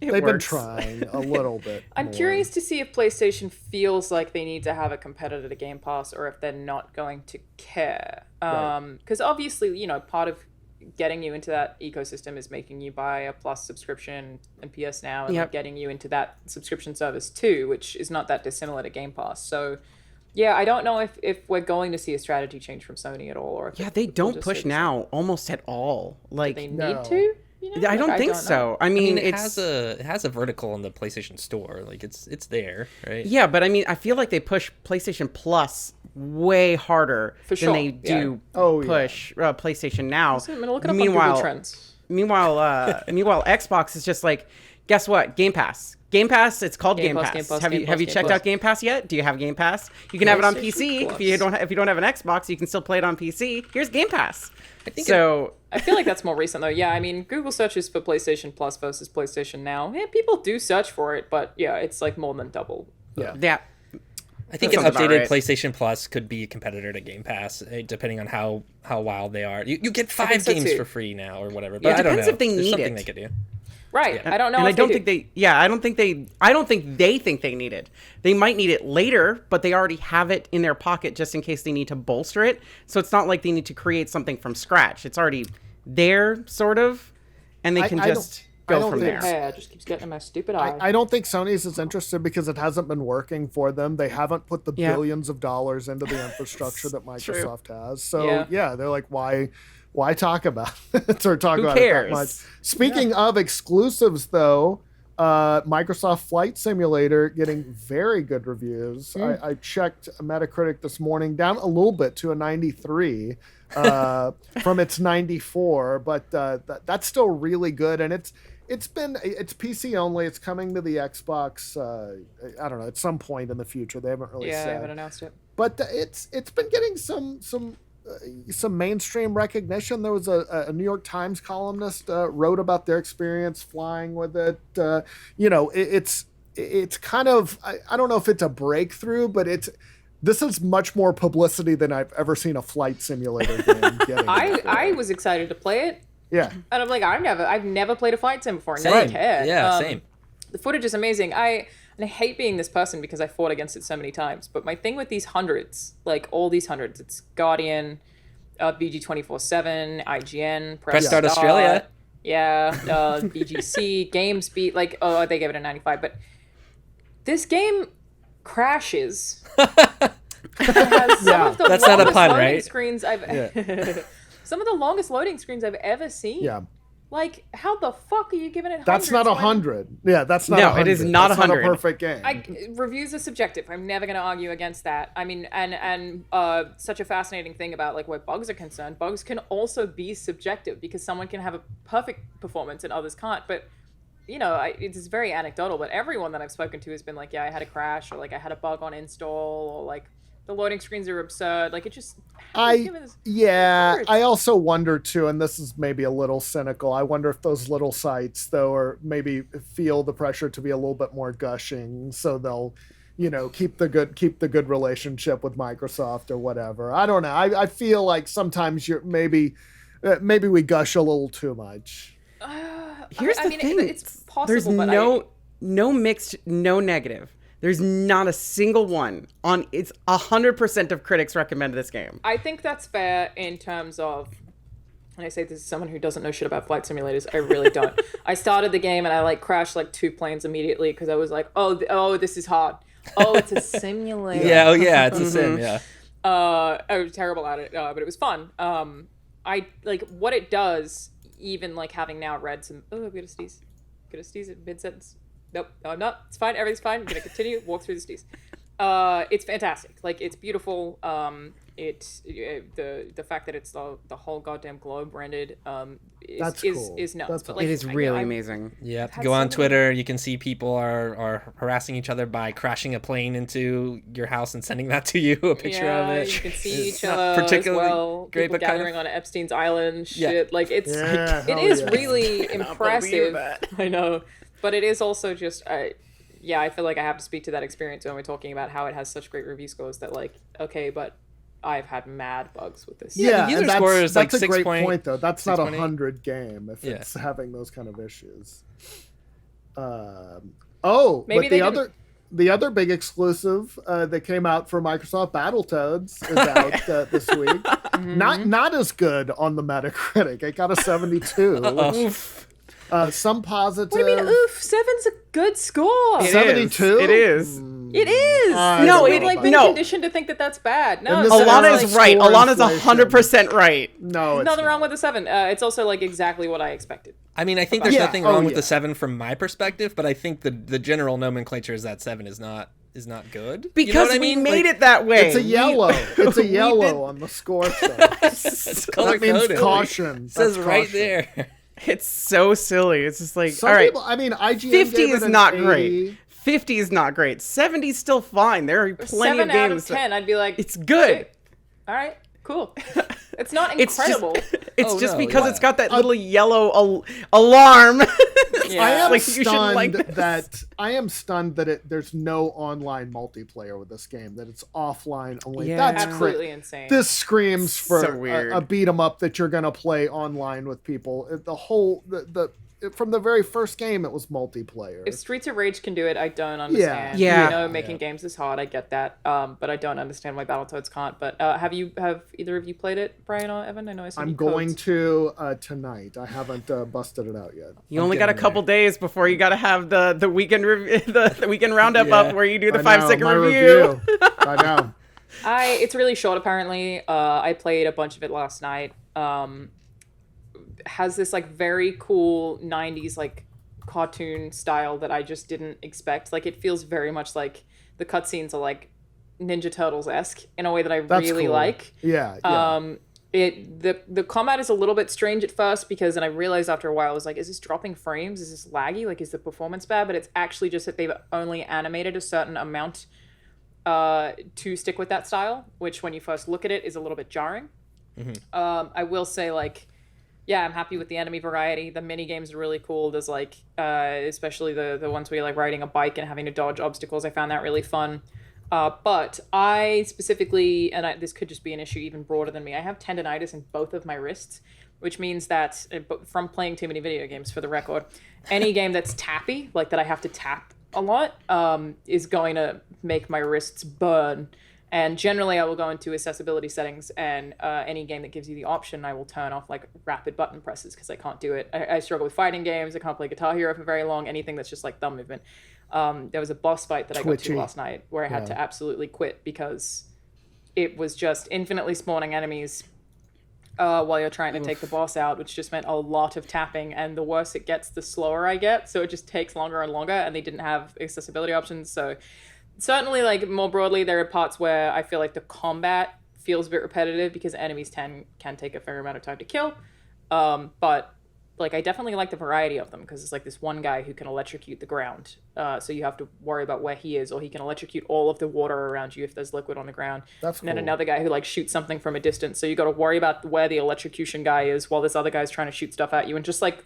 S1: they've been trying a little bit.
S2: I'm curious to see if PlayStation feels like they need to have a competitor to Game Pass, or if they're not going to care. Because obviously, part of getting you into that ecosystem is making you buy a Plus subscription and PS Now, and getting you into that subscription service too, which is not that dissimilar to Game Pass. So Yeah, I don't know if we're going to see a strategy change from Sony at all, or if
S3: they
S2: will
S3: don't
S2: just
S3: push
S2: stay the same.
S3: now almost at all. Like,
S2: They
S1: No.
S2: need to.
S3: I don't think so. I mean,
S4: it
S3: it's
S4: has a vertical in the PlayStation Store. Like it's there, right?
S3: yeah, but I mean, I feel like they push PlayStation Plus way harder
S2: For
S3: than
S2: sure,
S3: they do
S1: Oh,
S3: push PlayStation Now.
S2: I'm gonna look it up on Google Trends.
S3: Meanwhile, Xbox is just like, guess what? Game Pass. Game Pass. It's called Game Pass. Have you checked out Game Pass yet? Do you have Game Pass? You can have it on PC. If you don't have an Xbox, you can still play it on PC. Here's Game Pass.
S2: I feel like that's more recent though. Yeah, I mean, Google searches for PlayStation Plus versus PlayStation Now. Yeah, people do search for it, but yeah, it's like more than double.
S3: Yeah.
S4: I think an
S3: sounds about
S4: updated
S3: right.
S4: PlayStation Plus could be a competitor to Game Pass, depending on how wild they are. You get 5
S2: so
S4: games
S2: too.
S4: for free now or whatever. But
S3: Yeah, it
S4: I don't
S3: depends
S4: know.
S3: if they
S4: There's
S3: need
S4: something
S3: it.
S4: they could do.
S2: Right.
S4: Yeah.
S2: I don't know.
S3: And
S2: if
S3: I don't
S2: they
S3: think
S2: do.
S3: they. Yeah, I don't think they think they need it. They might need it later, but they already have it in their pocket just in case they need to bolster it. So it's not like they need to create something from scratch. It's already there, sort of, and they can just go from there.
S2: Yeah, it just keeps getting in my stupid eye.
S1: I don't think Sony's is interested because it hasn't been working for them. They haven't put the billions of dollars into the infrastructure that Microsoft has. So yeah, they're like, why talk about it or talk about it that much? Speaking of exclusives, though, Microsoft Flight Simulator getting very good reviews. I checked Metacritic this morning, down a little bit to a 93 from its 94, but that's still really good, and it's PC only. It's coming to the Xbox. I don't know, at some point in the future. They haven't really said.
S2: They haven't announced it.
S1: But it's been getting some mainstream recognition. There was a New York Times columnist wrote about their experience flying with it. It's kind of, I don't know if it's a breakthrough, but this is much more publicity than I've ever seen a flight simulator game getting.
S2: I was excited to play it.
S1: Yeah.
S2: And I'm like, I've never played a flight sim before.
S4: Same.
S2: Never cared.
S4: Yeah, same.
S2: The footage is amazing. I hate being this person because I fought against it so many times. But my thing with these hundreds, like all these hundreds, it's Guardian, BG247, IGN,
S4: Press Start Australia.
S2: Yeah, BGC, GameSpeed. Like, they gave it a 95. But this game crashes. It has some of the
S4: That's not a
S2: longest
S4: pun,
S2: loading
S4: right?
S2: Screens some of the longest loading screens I've ever seen.
S1: Yeah.
S2: Like, how the fuck are you giving it?
S1: That's not 100. Yeah, that's not.
S3: No,
S1: 100.
S3: it is not
S1: That's
S3: 100.
S1: Not a perfect game.
S2: Reviews are subjective. I'm never going to argue against that. I mean, and such a fascinating thing about like where bugs are concerned. Bugs can also be subjective because someone can have a perfect performance and others can't. But it's very anecdotal. But everyone that I've spoken to has been like, yeah, I had a crash, or like I had a bug on install, or like the loading screens are absurd. Like, it just... I
S1: also wonder, too, and this is maybe a little cynical, I wonder if those little sites, though, are maybe feel the pressure to be a little bit more gushing, so they'll, keep the good relationship with Microsoft or whatever. I don't know. I feel like sometimes maybe we gush a little too much.
S3: Here's the thing.
S2: It's possible,
S3: there's
S2: but
S3: no mixed, no negative. There's not a single one on. It's 100% of critics recommend this game.
S2: I think that's fair in terms of, and I say this is someone who doesn't know shit about flight simulators. I really don't. I started the game and I crashed 2 planes immediately because I was like, oh, this is hard. Oh, it's a simulator.
S4: Yeah, it's a sim. Yeah.
S2: I was terrible at it, but it was fun. I like what it does. Even having now read some. Oh, I'm gonna sneeze. In mid sentence. Nope, no, I'm not. It's fine. Everything's fine. I'm gonna continue. Walk through the steez. It's fantastic. It's beautiful. It's the fact that it's the whole goddamn globe rendered.
S1: That's cool.
S2: Is nuts.
S1: That's
S2: but
S3: it is really amazing.
S4: Yeah, go on Twitter. You can see people are harassing each other by crashing a plane into your house and sending that to you. A picture of it.
S2: You can see each other as well.
S4: Great,
S2: people
S4: but
S2: gathering on Epstein's Island. Shit.
S1: it
S2: is really impressive. I know. But it is also just, I feel like I have to speak to that experience when we're talking about how it has such great review scores that okay, but I've had mad bugs with this.
S4: Yeah, the user score is
S1: that's a
S4: 6
S1: great
S4: point,
S1: point, though. That's not a
S4: 6.8.
S1: 100 game if it's having those kind of issues.
S2: Maybe
S1: but the other big exclusive that came out for Microsoft, Battletoads, is out this week. Mm-hmm. Not as good on the Metacritic. It got a 72. Some positive.
S2: What do you mean, oof? 7's a good score.
S1: 72?
S3: It is.
S2: It is.
S3: No,
S2: we've like been conditioned to think that that's bad. No,
S3: Alana is right. Alana's 100% right.
S1: No,
S2: there's nothing wrong with the 7. It's also like exactly what I expected.
S4: I mean, I think there's nothing wrong with the 7 from my perspective, but I think the general nomenclature is that 7 is not good.
S3: Because
S4: you know what I
S3: we
S4: mean?
S3: made it that way.
S1: It's a yellow. It's a yellow on the score chart.
S4: It's color
S1: That means
S4: coded.
S1: caution.
S4: It says
S1: That's
S4: right
S1: caution.
S4: there.
S3: It's so silly. It's just like,
S1: Some
S3: all right,
S1: people, I mean, IGN
S3: 50
S1: gave
S3: is
S1: it an
S3: not
S1: 80.
S3: great. 50 is not great. 70 is still fine. There are plenty
S2: 7
S3: of games.
S2: out of 10, I'd be like,
S3: it's good.
S2: Okay. All right, cool. It's not incredible.
S3: It's just because it's got that little yellow alarm.
S1: I am
S3: Like, you shouldn't like
S1: stunned that there's no online multiplayer with this game. That it's offline only.
S3: Yeah.
S1: That's
S2: absolutely insane.
S1: This screams for
S3: So weird.
S1: a beat 'em up that you're gonna play online with people. The whole from the very first game, it was multiplayer.
S2: If Streets of Rage can do it, I don't understand.
S3: Yeah.
S2: You know, making games is hard. I get that. But I don't understand why Battletoads can't. But have either of you played it, Brian or Evan? I know I said
S1: I'm going to tonight. I haven't busted it out yet.
S3: You only got a couple days before you got to have the weekend the weekend roundup up where you do the 5-second review.
S1: I know.
S2: It's really short apparently. I played a bunch of it last night. Has this like very cool 90s like cartoon style that I just didn't expect. Like it feels very much like the cutscenes are like Ninja Turtles-esque in a way that I really
S1: cool.
S2: like.
S1: Yeah.
S2: The combat is a little bit strange at first because then I realized after a while I was like, is this dropping frames? Is this laggy? Like is the performance bad? But it's actually just that they've only animated a certain amount to stick with that style, which when you first look at it is a little bit jarring. I will say like, yeah, I'm happy with the enemy variety. The mini games are really cool. There's like, especially the ones where you're like riding a bike and having to dodge obstacles. I found that really fun. But I specifically, and this could just be an issue even broader than me, I have tendonitis in both of my wrists, which means that from playing too many video games, for the record, any game that's tappy, like that I have to tap a lot, is going to make my wrists burn. And generally, I will go into accessibility settings, and any game that gives you the option, I will turn off like rapid button presses because I can't do it. I struggle with fighting games. I can't play Guitar Hero for very long. Anything that's just like thumb movement. There was a boss fight that I got to last night where I had to absolutely quit because it was just infinitely spawning enemies while you're trying to take the boss out, which just meant a lot of tapping. And the worse it gets, the slower I get. So it just takes longer and longer, and they didn't have accessibility options. So certainly, like, more broadly, there are parts where I feel like the combat feels a bit repetitive because enemies can take a fair amount of time to kill. But, like, I definitely like the variety of them because it's like this one guy who can electrocute the ground. So you have to worry about where he is, or he can electrocute all of the water around you if there's liquid on the ground.
S1: That's
S2: and then
S1: cool.
S2: another guy who, like, shoots something from a distance. So you got to worry about where the electrocution guy is while this other guy's trying to shoot stuff at you. And just, like,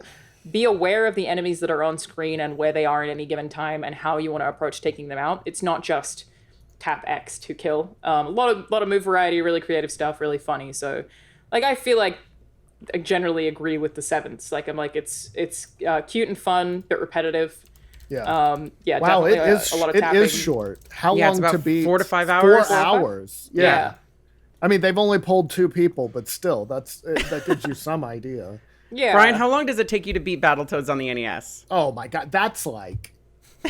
S2: be aware of the enemies that are on screen and where they are at any given time and how you want to approach taking them out. It's not just tap X to kill. A lot of move variety, really creative stuff, really funny. So, like, I feel like I generally agree with the 7s. Like, I'm like, it's cute and fun, but repetitive.
S1: Yeah.
S2: Yeah.
S1: Wow,
S2: definitely
S1: it is.
S2: a lot of
S1: It
S2: tapping.
S1: is short. How
S3: Yeah,
S1: long
S3: it's about
S1: to beat?
S3: 4 to 5 hours.
S1: 4 hours. Yeah. I mean, they've only pulled 2 people, but still, that gives you some idea.
S2: Yeah.
S3: Brian, how long does it take you to beat Battletoads on the NES?
S1: Oh my god, that's like,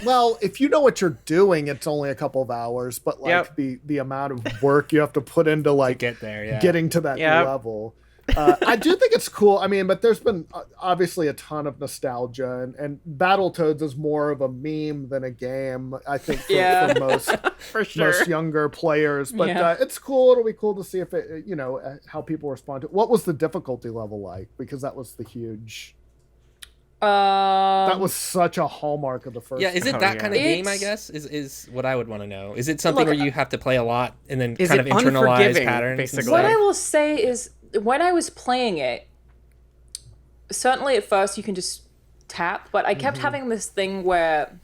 S1: well, if you know what you're doing, it's only a couple of hours, but like the amount of work you have to put into like
S4: Get there, yeah.
S1: getting to that level. I do think it's cool. I mean, but there's been obviously a ton of nostalgia, and Battletoads is more of a meme than a game, I think, for most younger players. But it's cool. It'll be cool to see if it, how people respond to it. What was the difficulty level like? Because that was the huge. That was such a hallmark of the first.
S4: Yeah, is it that kind of game? I guess is what I would want to know. Is it something where you have to play a lot and then kind of internalize patterns?
S3: Basically,
S2: what I will say is, when I was playing it, certainly at first you can just tap, but I kept having this thing where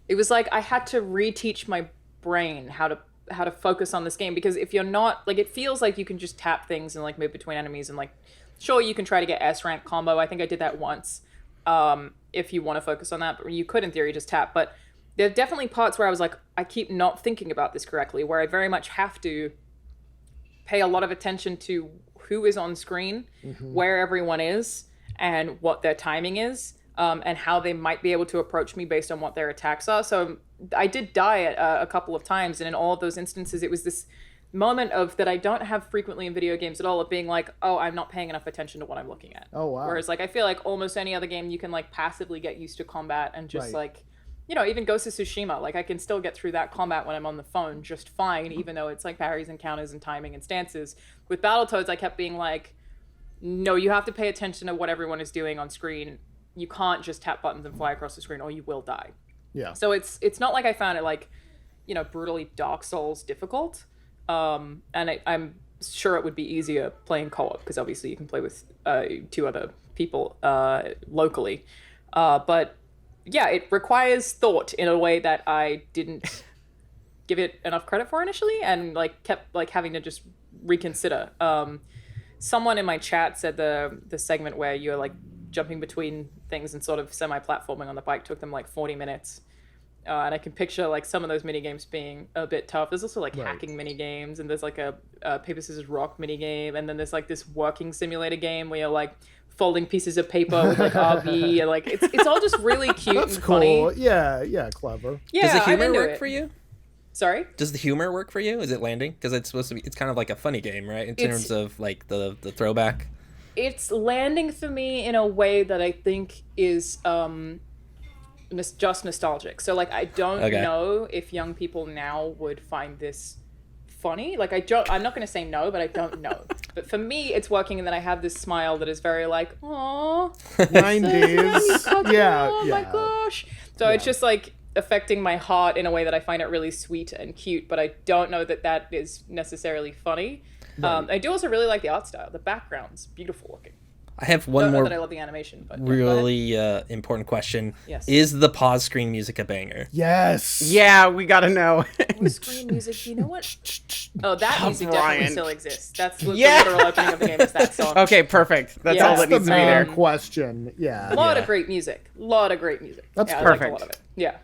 S2: it was like I had to reteach my brain how to focus on this game, because if you're not, like, it feels like you can just tap things and like move between enemies, and like, sure, you can try to get S rank combo. I think I did that once. If you want to focus on that, but you could in theory just tap. But there are definitely parts where I was like, I keep not thinking about this correctly, where I very much have to pay a lot of attention to who is on screen, where everyone is, and what their timing is. and how they might be able to approach me based on what their attacks are. So I did die a couple of times, and in all of those instances, it was this moment of that I don't have frequently in video games at all, of being like, oh, I'm not paying enough attention to what I'm looking at.
S1: Oh, wow.
S2: Whereas like I feel like almost any other game you can like passively get used to combat and just like, you know, even Ghost of Tsushima, like I can still get through that combat when I'm on the phone just fine, even though it's like parries and counters and timing and stances. With Battletoads, I kept being like, no, you have to pay attention to what everyone is doing on screen. You can't just tap buttons and fly across the screen or you will die.
S1: Yeah.
S2: So it's not like I found it like, you know, brutally Dark Souls difficult. And I'm sure it would be easier playing co-op because obviously you can play with 2 other people locally. But yeah, it requires thought in a way that I didn't give it enough credit for initially, and like kept like having to just reconsider. Someone in my chat said the segment where you're like jumping between things and sort of semi-platforming on the bike took them like 40 minutes. And I can picture like some of those mini games being a bit tough. There's also like hacking mini games, and there's like a paper scissors rock mini game, and then there's like this working simulator game where you're like folding pieces of paper with like RV, and like it's all just really cute
S1: That's
S2: and
S1: cool.
S2: funny.
S1: Yeah, clever.
S2: Yeah,
S4: Does the
S2: I'm
S4: humor
S2: into
S4: work
S2: it.
S4: for you?
S2: Sorry?
S4: Does the humor work for you? Is it landing? Because it's supposed to be. It's kind of like a funny game, right? In terms of like the throwback.
S2: It's landing for me in a way that I think is just nostalgic. So like I don't know if young people now would find this funny. Like I'm not going to say no, but I don't know. But for me, it's working, and then I have this smile that is very like, "Aw,
S1: 90s." Yeah.
S2: Oh my gosh. So it's just like affecting my heart in a way that I find it really sweet and cute, but I don't know that is necessarily funny. I do also really like the art style. The background's beautiful looking.
S4: I have one more
S2: that I love the animation, but
S4: really important question.
S2: Yes.
S4: Is the pause screen music a banger?
S1: Yes.
S3: Yeah, we gotta know.
S2: screen music, you know what? Oh, that music
S3: Brian.
S2: definitely still exists. That's the literal opening of the game is that song.
S3: Okay, perfect. That's all
S2: That's
S3: that
S1: the
S3: needs to be
S1: main
S3: there.
S1: question. Yeah.
S2: A lot of great music.
S1: That's
S2: I
S3: perfect.
S2: like a lot of it. Yeah.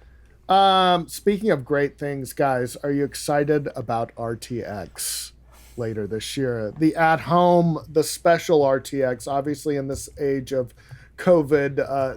S1: Speaking of great things, guys, are you excited about RTX later this year? The at-home, the special RTX, obviously in this age of COVID,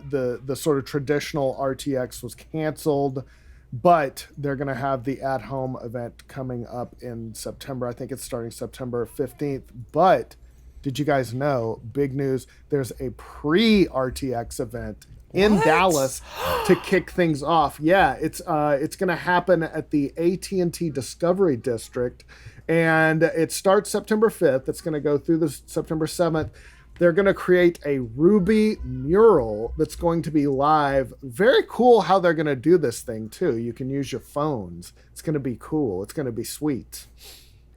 S1: the sort of traditional RTX was canceled, but they're going to have the at-home event coming up in September. I think it's starting September 15th. But did you guys know, big news, there's a pre-RTX event in Dallas to kick things off. Yeah, it's going to happen at the AT&T Discovery District, and it starts September 5th. It's going to go through the September 7th. They're going to create a Ruby mural that's going to be live. Very cool how they're going to do this thing too. You can use your phones. It's going to be cool. It's going to be sweet.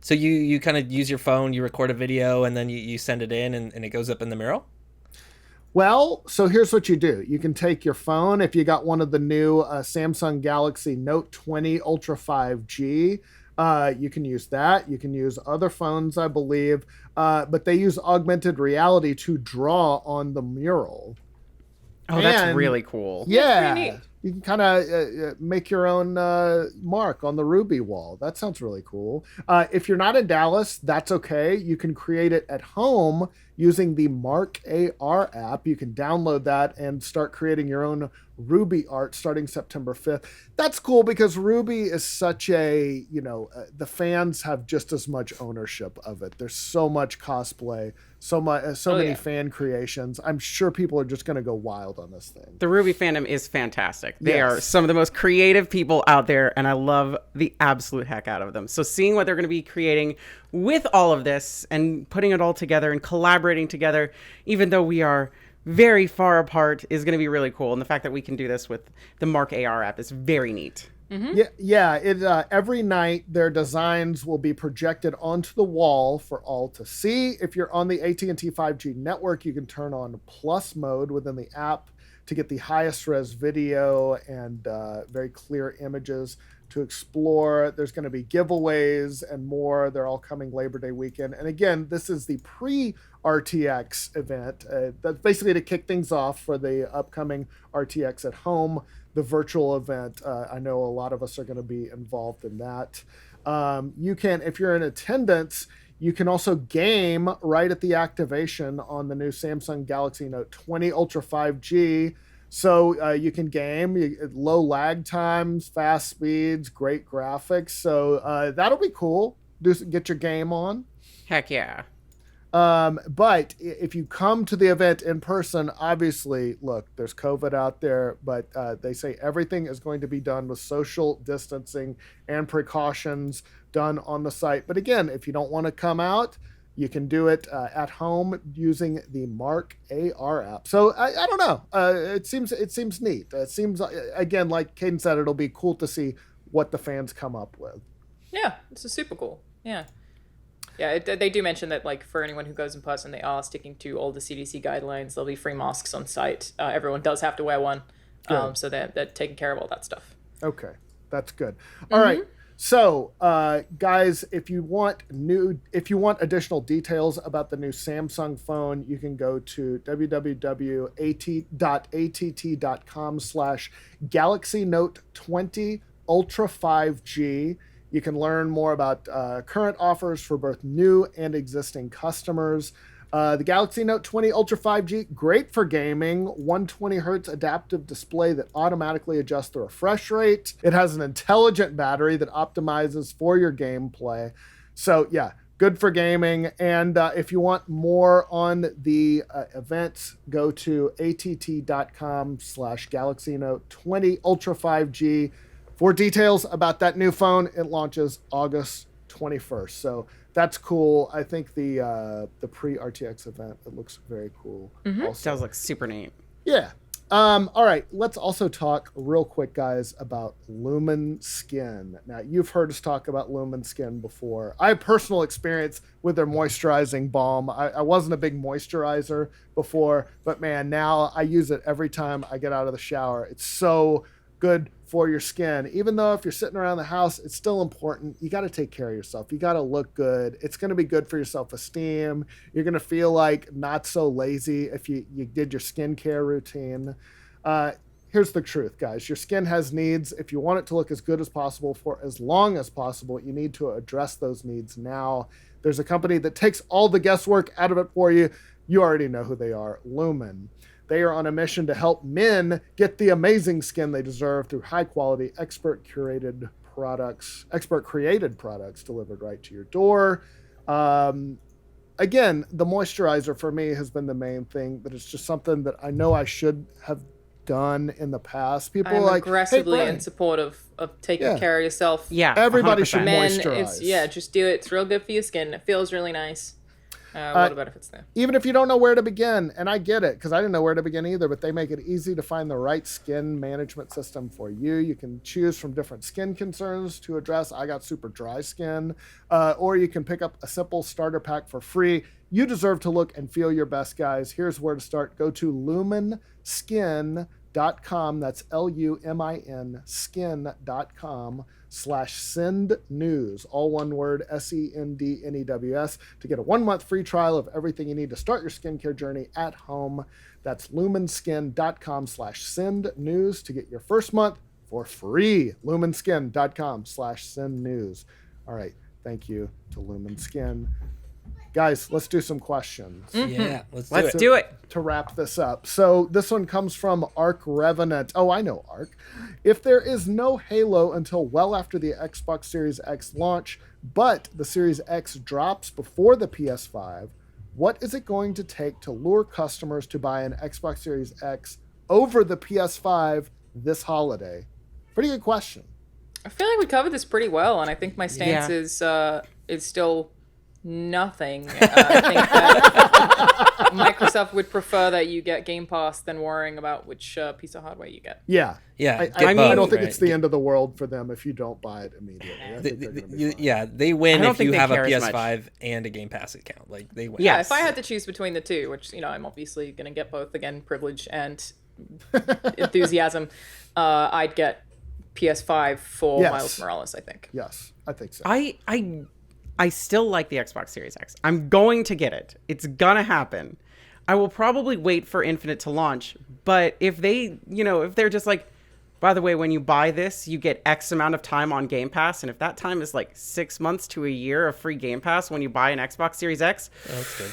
S4: So you kind of use your phone, you record a video, and then you send it in, and it goes up in the mural?
S1: Well, so here's what you do. You can take your phone. If you got one of the new Samsung Galaxy Note 20 Ultra 5G, you can use that. You can use other phones, I believe. But they use augmented reality to draw on the mural.
S3: Oh, that's really cool.
S1: Yeah.
S2: pretty neat.
S1: You can kind of make your own mark on the Ruby wall. That sounds really cool. If you're not in Dallas, that's okay. You can create it at home using the Mark AR app. You can download that and start creating your own Ruby art starting September 5th. That's cool because Ruby is such a, the fans have just as much ownership of it. There's so much cosplay, so many fan creations. I'm sure people are just going to go wild on this thing.
S3: The Ruby fandom is fantastic. They are some of the most creative people out there, and I love the absolute heck out of them. So seeing what they're going to be creating with all of this and putting it all together and collaborating together, even though we are very far apart, is going to be really cool. And the fact that we can do this with the Mark AR app is very neat.
S2: Mm-hmm.
S1: Yeah. Every night their designs will be projected onto the wall for all to see. If you're on the AT&T 5G network, you can turn on Plus mode within the app to get the highest res video and very clear images to explore. There's going to be giveaways and more. They're all coming Labor Day weekend. And again, this is the pre-RTX event. That's basically to kick things off for the upcoming RTX at home, the virtual event. I know a lot of us are going to be involved in that. You can, if you're in attendance, you can also game right at the activation on the new Samsung Galaxy Note 20 Ultra 5G. So you can game, low lag times, fast speeds, great graphics. So that'll be cool. Get your game on.
S3: Heck yeah.
S1: But if you come to the event in person, obviously, look, there's COVID out there, but they say everything is going to be done with social distancing and precautions done on the site. But again, if you don't want to come out, you can do it at home using the Mark AR app. So I don't know. It seems neat. It seems, again, like Caden said, it'll be cool to see what the fans come up with.
S2: Yeah, this is super cool. Yeah. Yeah, they do mention that, like, for anyone who goes in person, they are sticking to all the CDC guidelines. There'll be free masks on site. Everyone does have to wear one, so they're taking care of all that stuff.
S1: Okay, that's good. All right, so guys, if you want additional details about the new Samsung phone, you can go to www.att.com/Galaxy Note 20 Ultra 5G. You can learn more about current offers for both new and existing customers. The Galaxy Note 20 Ultra 5G, great for gaming. 120 hertz adaptive display that automatically adjusts the refresh rate. It has an intelligent battery that optimizes for your gameplay. So yeah, good for gaming. And if you want more on the events, go to att.com/Galaxy Note 20 Ultra 5G. For details about that new phone, it launches August 21st. So that's cool. I think the pre-RTX event, it looks very cool.
S3: Sounds like super neat.
S1: Yeah. All right. Let's also talk real quick, guys, about Lumen Skin. Now, you've heard us talk about Lumen Skin before. I have personal experience with their moisturizing balm. I wasn't a big moisturizer before, but man, now I use it every time I get out of the shower. It's so good for your skin. Even though if you're sitting around the house, it's still important. You got to take care of yourself. You got to look good. It's going to be good for your self-esteem. You're going to feel like not so lazy if you did your skincare routine. Here's the truth, guys. Your skin has needs. If you want it to look as good as possible for as long as possible, you need to address those needs now. There's a company that takes all the guesswork out of it for you. You already know who they are, Lumen. They are on a mission to help men get the amazing skin they deserve through high-quality, expert-created products delivered right to your door. Again, the moisturizer for me has been the main thing, but it's just something that I know I should have done in the past. People
S2: I'm
S1: are like,
S2: aggressively
S1: hey,
S2: in support of taking care of yourself.
S3: Yeah,
S1: everybody
S3: 100%.
S1: should
S2: Men,
S1: moisturize.
S2: just do it. It's real good for your skin. It feels really nice. What are the benefits there?
S1: Even if you don't know where to begin, and I get it, because I didn't know where to begin either, but they make it easy to find the right skin management system for you. You can choose from different skin concerns to address. I got super dry skin, or you can pick up a simple starter pack for free. You deserve to look and feel your best, guys. Here's where to start. Go to lumenskin.com. That's LUMIN skin.com/send news, all one word, SENDNEWS, to get a 1-month free trial of everything you need to start your skincare journey at home. That's lumenskin.com/send news to get your first month for free. lumenskin.com/send news. All right. Thank you to Lumen Skin. Guys, let's do some questions.
S4: Yeah,
S3: Let's do it.
S1: To wrap this up. So this one comes from Arc Revenant. Oh, I know Arc. If there is no Halo until well after the Xbox Series X launch, but the Series X drops before the PS5, what is it going to take to lure customers to buy an Xbox Series X over the PS5 this holiday? Pretty good question.
S2: I feel like we covered this pretty well, and I think my stance is still nothing. I think that Microsoft would prefer that you get Game Pass than worrying about which piece of hardware you get.
S1: Yeah.
S4: Yeah.
S1: I don't think it's the end of the world for them if you don't buy it immediately.
S4: They win if you have a
S3: PS5
S4: and a Game Pass account. Like, they win.
S2: Yeah, if I had to choose between the two, which, I'm obviously going to get both, again, privilege and enthusiasm, I'd get PS5 for Miles Morales, I think.
S1: Yes, I think so.
S3: I still like the Xbox Series X. I'm going to get it. It's gonna happen. I will probably wait for Infinite to launch, but if they, if they're just like, by the way, when you buy this, you get X amount of time on Game Pass, and if that time is like 6 months to a year of free Game Pass when you buy an Xbox Series X,
S4: that's good.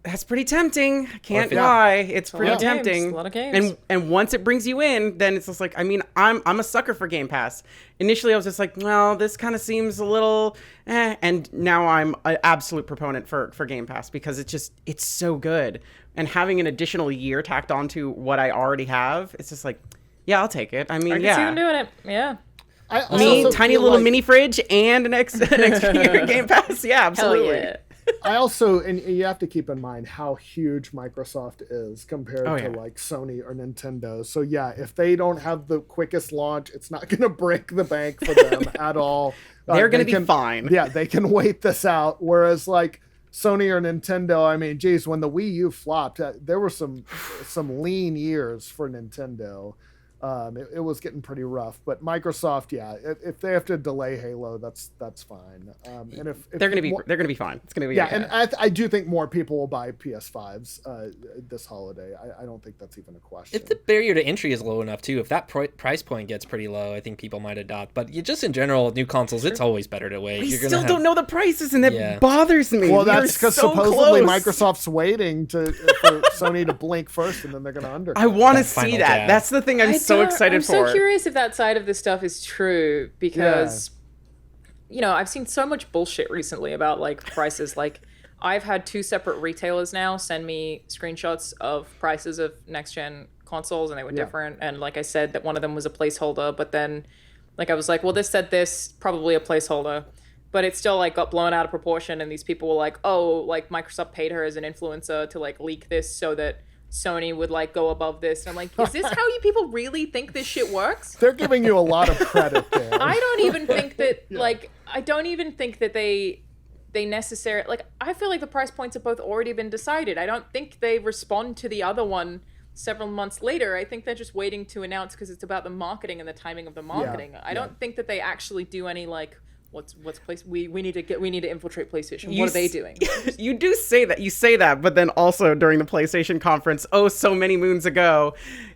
S3: That's pretty tempting. I can't lie. It's pretty tempting.
S2: A lot of games.
S3: And once it brings you in, then it's just like, I mean, I'm a sucker for Game Pass. Initially, I was just like, well, this kind of seems a little and now I'm an absolute proponent for Game Pass because it's so good. And having an additional year tacked onto what I already have, it's just like, yeah, I'll take it. I mean,
S2: I can see them doing it. Yeah.
S3: Me, tiny little mini fridge and an extra year Game Pass. Yeah, absolutely.
S2: Hell yeah.
S1: I also, and you have to keep in mind how huge Microsoft is compared to like Sony or Nintendo. So yeah, if they don't have the quickest launch, it's not going to break the bank for them at all.
S3: They're going to be fine.
S1: Yeah, they can wait this out. Whereas like Sony or Nintendo, I mean, geez, when the Wii U flopped, there were some lean years for Nintendo. It was getting pretty rough, but Microsoft, yeah, if they have to delay Halo, that's fine. And if
S3: they're gonna be fine. It's gonna be
S1: and I do think more people will buy PS5s this holiday. I don't think that's even a question.
S4: If the barrier to entry is low enough too, if that price point gets pretty low, I think people might adopt. But just in general, new consoles, it's always better to wait.
S3: We still don't know the prices, and that bothers me.
S1: Well, that's because supposedly Microsoft's waiting for Sony to blink first, and then they're gonna undercut.
S3: I want to see that. That's the thing I'm so excited for.
S2: I'm so curious if that side of this stuff is true because, you know, I've seen so much bullshit recently about like prices. Like, I've had 2 separate retailers now send me screenshots of prices of next gen consoles, and they were different. And like I said, that one of them was a placeholder, but then, like I was like, well, this said this, probably a placeholder, but it still like got blown out of proportion. And these people were like, oh, like Microsoft paid her as an influencer to like leak this so that Sony would like go above this. And I'm like, is this how you people really think this shit works?
S1: They're giving you a lot of credit there.
S2: I don't even think that I don't even think that they necessarily, like, I feel like the price points have both already been decided. I don't think they respond to the other one several months later. I think they're just waiting to announce because it's about the marketing and the timing of the marketing. I don't think that they actually do any like, what's place we need to infiltrate PlayStation. What are they doing?
S3: You do say that. You say that, but then also during the PlayStation conference, so many moons ago,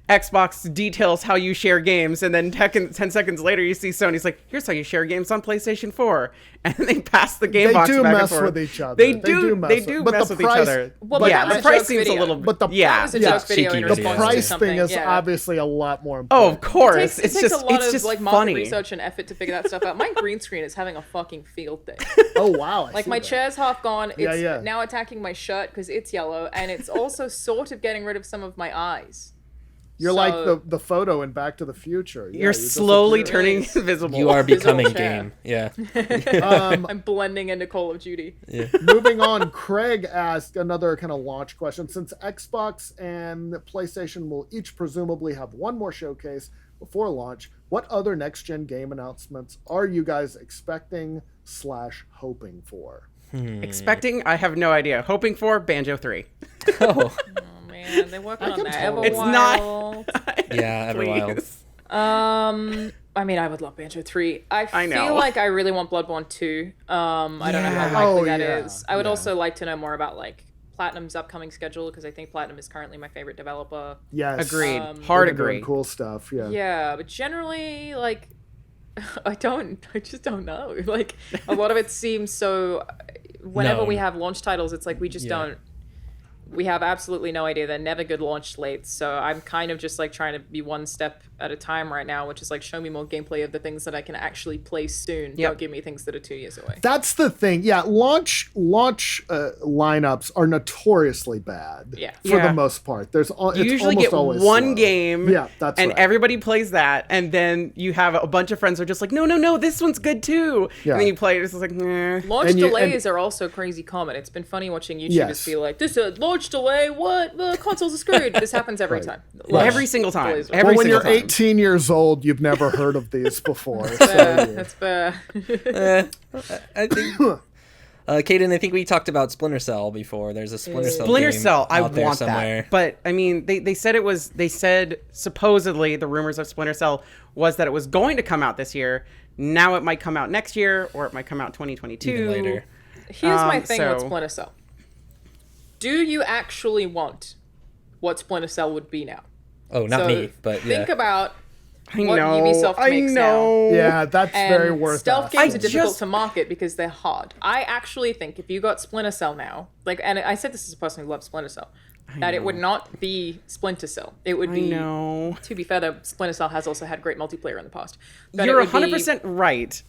S3: Xbox details how you share games, and then 10 seconds later, you see Sony's like, "Here's how you share games on PlayStation 4," and they pass the game box back and forth.
S1: They do mess with each other.
S3: They do mess with each other.
S2: Well, but
S3: the price seems a little.
S2: But that was a joke video in response
S1: the price
S2: to something.
S1: thing is obviously a lot more important.
S3: Oh, of course.
S2: It takes a lot of like market
S3: funny
S2: research and effort to figure that stuff out. My green screen is having a fucking field day.
S1: Oh wow!
S2: Like my chair's half gone. It's now attacking my shirt because it's yellow, and it's also sort of getting rid of some of my eyes.
S1: You're like the photo in Back to the Future.
S3: You're slowly turning invisible.
S4: You are becoming game. Yeah.
S2: I'm blending into Call of Duty.
S4: Yeah.
S1: Moving on, Craig asked another kind of launch question. Since Xbox and PlayStation will each presumably have one more showcase before launch, what other next-gen game announcements are you guys expecting / hoping for?
S3: Expecting? I have no idea. Hoping for Banjo 3.
S2: Oh. Man, they're working on that.
S3: It's not.
S4: Yeah, Everwild.
S2: I mean, I would love Banjo 3. I feel like I really want Bloodborne 2. I don't know how likely that is. I would also like to know more about like Platinum's upcoming schedule because I think Platinum is currently my favorite developer.
S1: Yes.
S3: Agreed. Hard agree.
S1: Cool stuff. Yeah.
S2: Yeah, but generally, like, I just don't know. Like, a lot of it seems so. Whenever we have launch titles, it's like we just don't. We have absolutely no idea. They're never good launch slates. So I'm kind of just like trying to be one step at a time right now, which is like show me more gameplay of the things that I can actually play soon. Don't give me things that are 2 years away.
S1: That's the thing. Yeah, launch lineups are notoriously bad.
S2: Yeah.
S1: For the most part.
S3: You usually get one
S1: slow.
S3: game.
S1: Yeah, that's
S3: and
S1: right.
S3: everybody plays that, and then you have a bunch of friends who are just like, no, this one's good too. Yeah. And then you play it, it's like, nah.
S2: Launch delays are also crazy common. It's been funny watching YouTubers be like, this is a launch delay, what? The consoles are screwed. This happens every time.
S3: Every single time.
S1: When you're 18 years old, you've never heard of these before.
S2: That's fair.
S4: I think, Kaden, I think we talked about Splinter Cell before. There's a Splinter Cell game out there
S3: want
S4: somewhere.
S3: That. But, I mean, they said supposedly the rumors of Splinter Cell was that it was going to come out this year. Now it might come out next year, or it might come out 2022.
S4: Even later.
S2: Here's my thing with Splinter Cell. Do you actually want what Splinter Cell would be now?
S4: Oh, not me, but yeah.
S2: Think about what Ubisoft makes now.
S1: Yeah, that's
S2: And
S1: very worth
S2: stealth
S1: asking.
S2: games are difficult to market because they're hard. I actually think if you got Splinter Cell now, like, and I said this as a person who loves Splinter Cell, that it would not be Splinter Cell. It would be. To be fair, though, Splinter Cell has also had great multiplayer in the past. But
S3: You're 100% right.